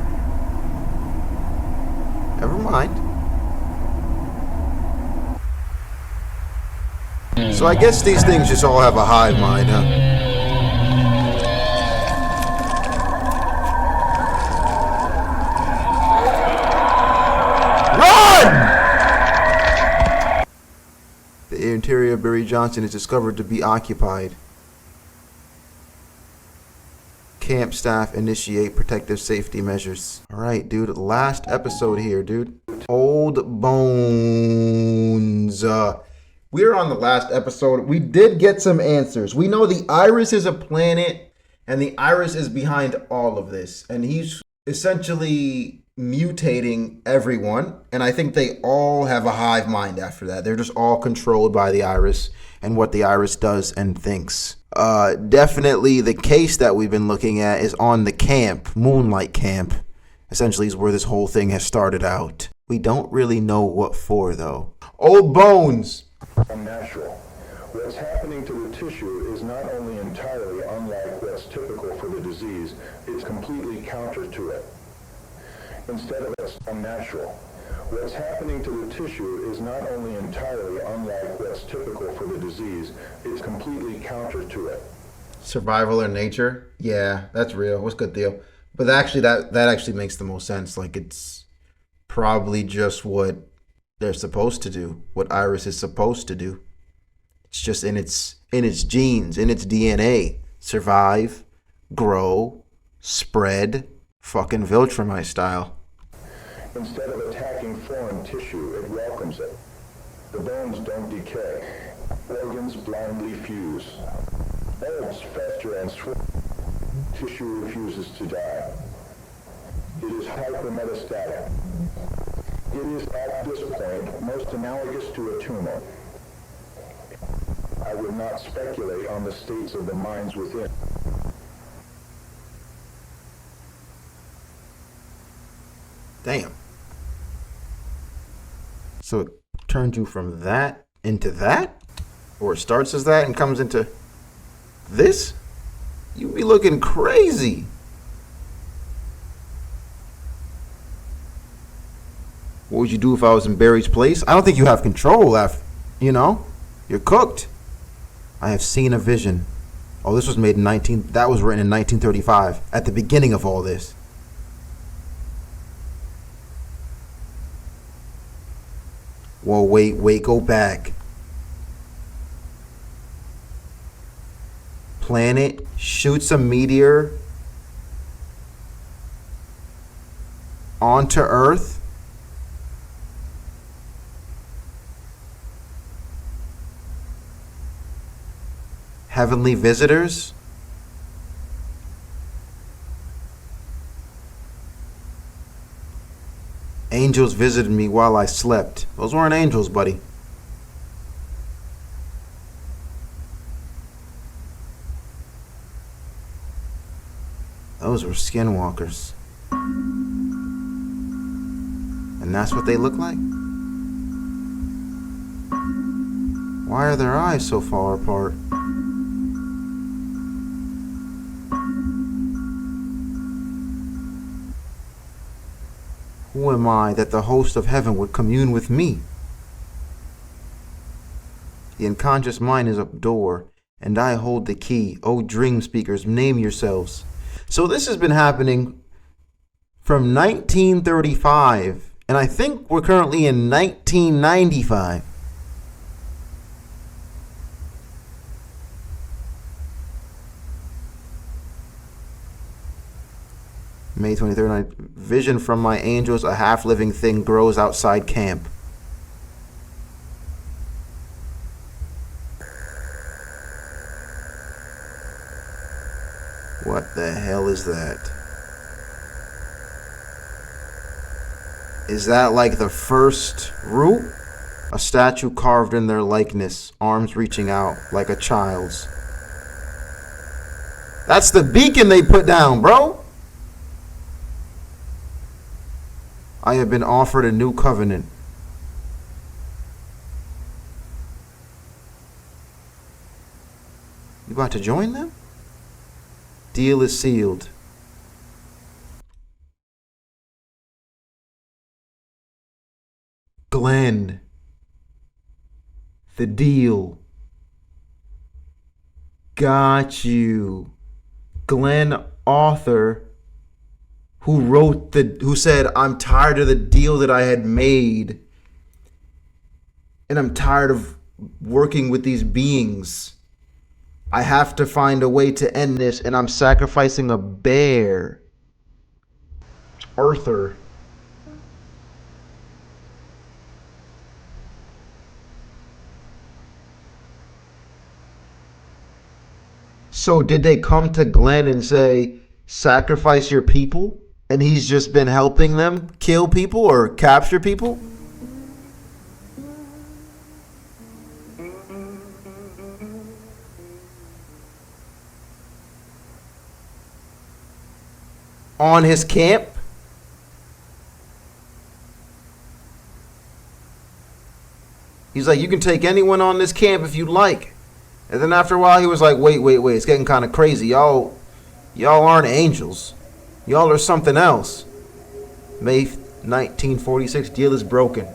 Never mind. So I guess these things just all have a hive mind, huh? The interior of Barry Johnson is discovered to be occupied. Camp staff initiate protective safety measures. Alright, dude. Last episode here, dude. Old Bones. We're on the last episode. We did get some answers. We know the Iris is a planet, and the Iris is behind all of this. And he's essentially mutating everyone, and I think they all have a hive mind after that. They're just all controlled by the Iris and what the Iris does and thinks. Definitely the case that we've been looking at is on the camp, Moonlight Camp. Essentially is where this whole thing has started out. We don't really know what for, though. Old Bones! Unnatural. What's happening to the tissue is not only entirely unlike what's typical for the disease, it's completely counter to it. Instead of it's unnatural. What's happening to the tissue is not only entirely unlike what's typical for the disease, it's completely counter to it. Survival or nature? Yeah, that's real. What's good, Theo? But actually, that actually makes the most sense. Like, it's probably just what they're supposed to do, what Iris is supposed to do. It's just in its genes, in its DNA. Survive, grow, spread, fucking Viltrumite style. Instead of attacking foreign tissue, it welcomes it. The bones don't decay. Organs blindly fuse. Bulbs fester and swell. Tissue refuses to die. It is hypermetastatic. It is at this point most analogous to a tumor. I would not speculate on the states of the minds within. Damn. So it turns you from that into that? Or it starts as that and comes into this? You be looking crazy. What would you do if I was in Barry's place? I don't think you have control after, you're cooked. I have seen a vision. Oh, this was made in that was written in 1935, at the beginning of all this. Whoa, wait, go back. Planet shoots a meteor onto Earth. Heavenly visitors. Angels visited me while I slept. Those weren't angels, buddy. Those were skinwalkers. And that's what they look like? Why are their eyes so far apart? Who am I that the host of heaven would commune with me? The unconscious mind is a door, and I hold the key. O dream speakers, name yourselves. So this has been happening from 1935, and I think we're currently in 1995. May 23rd, vision from my angels, a half-living thing grows outside camp. What the hell is that? Is that like the first root? A statue carved in their likeness, arms reaching out like a child's. That's the beacon they put down, bro. I have been offered a new covenant. You about to join them? Deal is sealed. Glenn. The deal. Got you. Glenn, author, who said, I'm tired of the deal that I had made. And I'm tired of working with these beings. I have to find a way to end this, and I'm sacrificing a bear. Arthur. So did they come to Glenn and say, sacrifice your people? And he's just been helping them kill people or capture people? On his camp? He's like, you can take anyone on this camp if you like. And then after a while, he was like, wait, it's getting kind of crazy. Y'all aren't angels. Y'all are something else. May 1946, deal is broken.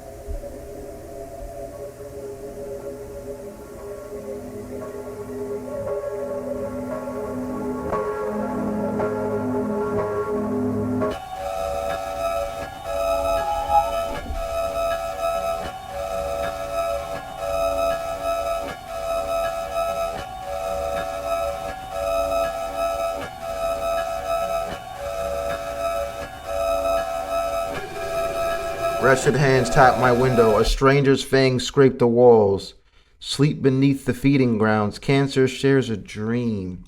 Wretched hands tap my window. A stranger's fangs scrape the walls. Sleep beneath the feeding grounds. Cancer shares a dream.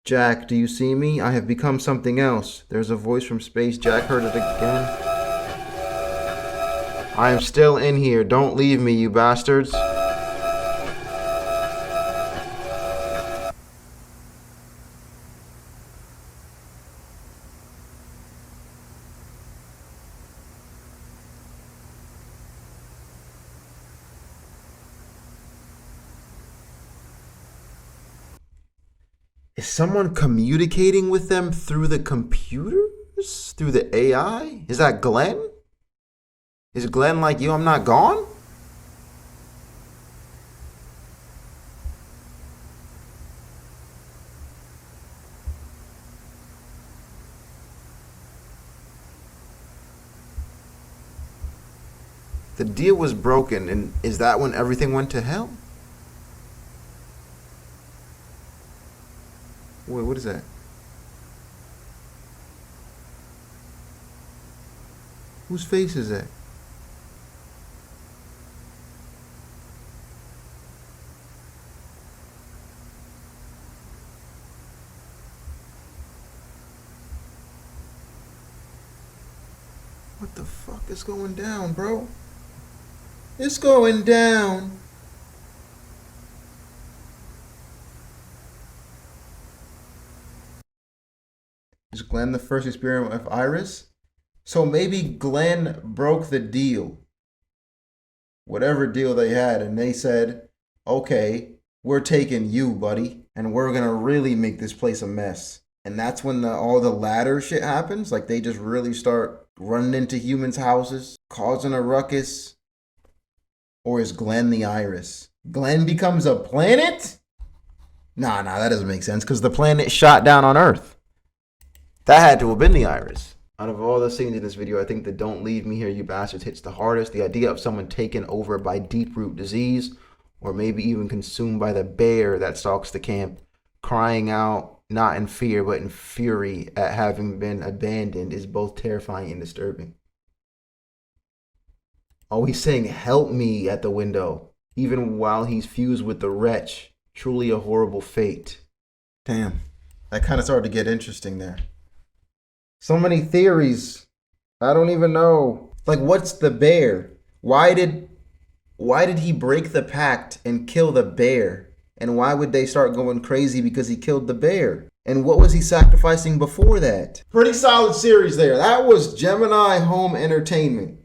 Jack, do you see me? I have become something else. There's a voice from space. Jack heard it again. I am still in here. Don't leave me, you bastards. Is someone communicating with them through the computers? Through the AI? Is that Glenn? Is Glenn like, yo, I'm not gone? The deal was broken, and is that when everything went to hell? Wait, what is that? Whose face is that? What the fuck is going down, bro? It's going down. Is Glenn the first experiment of Iris? So maybe Glenn broke the deal. Whatever deal they had, and they said, okay, we're taking you, buddy, and we're gonna really make this place a mess. And that's when all the ladder shit happens. Like they just really start running into humans' houses, causing a ruckus. Or is Glenn the Iris? Glenn becomes a planet? Nah, that doesn't make sense because the planet shot down on Earth. That had to have been the Iris. Out of all the scenes in this video, I think the "Don't Leave Me Here, You Bastards" hits the hardest. The idea of someone taken over by deep-root disease, or maybe even consumed by the bear that stalks the camp, crying out, not in fear, but in fury at having been abandoned, is both terrifying and disturbing. Oh, he's saying, "Help me," at the window, even while he's fused with the wretch. Truly a horrible fate. Damn, that kind of started to get interesting there. So many theories. I don't even know. Like, what's the bear? Why did he break the pact and kill the bear? And why would they start going crazy because he killed the bear? And what was he sacrificing before that? Pretty solid series there. That was Gemini Home Entertainment.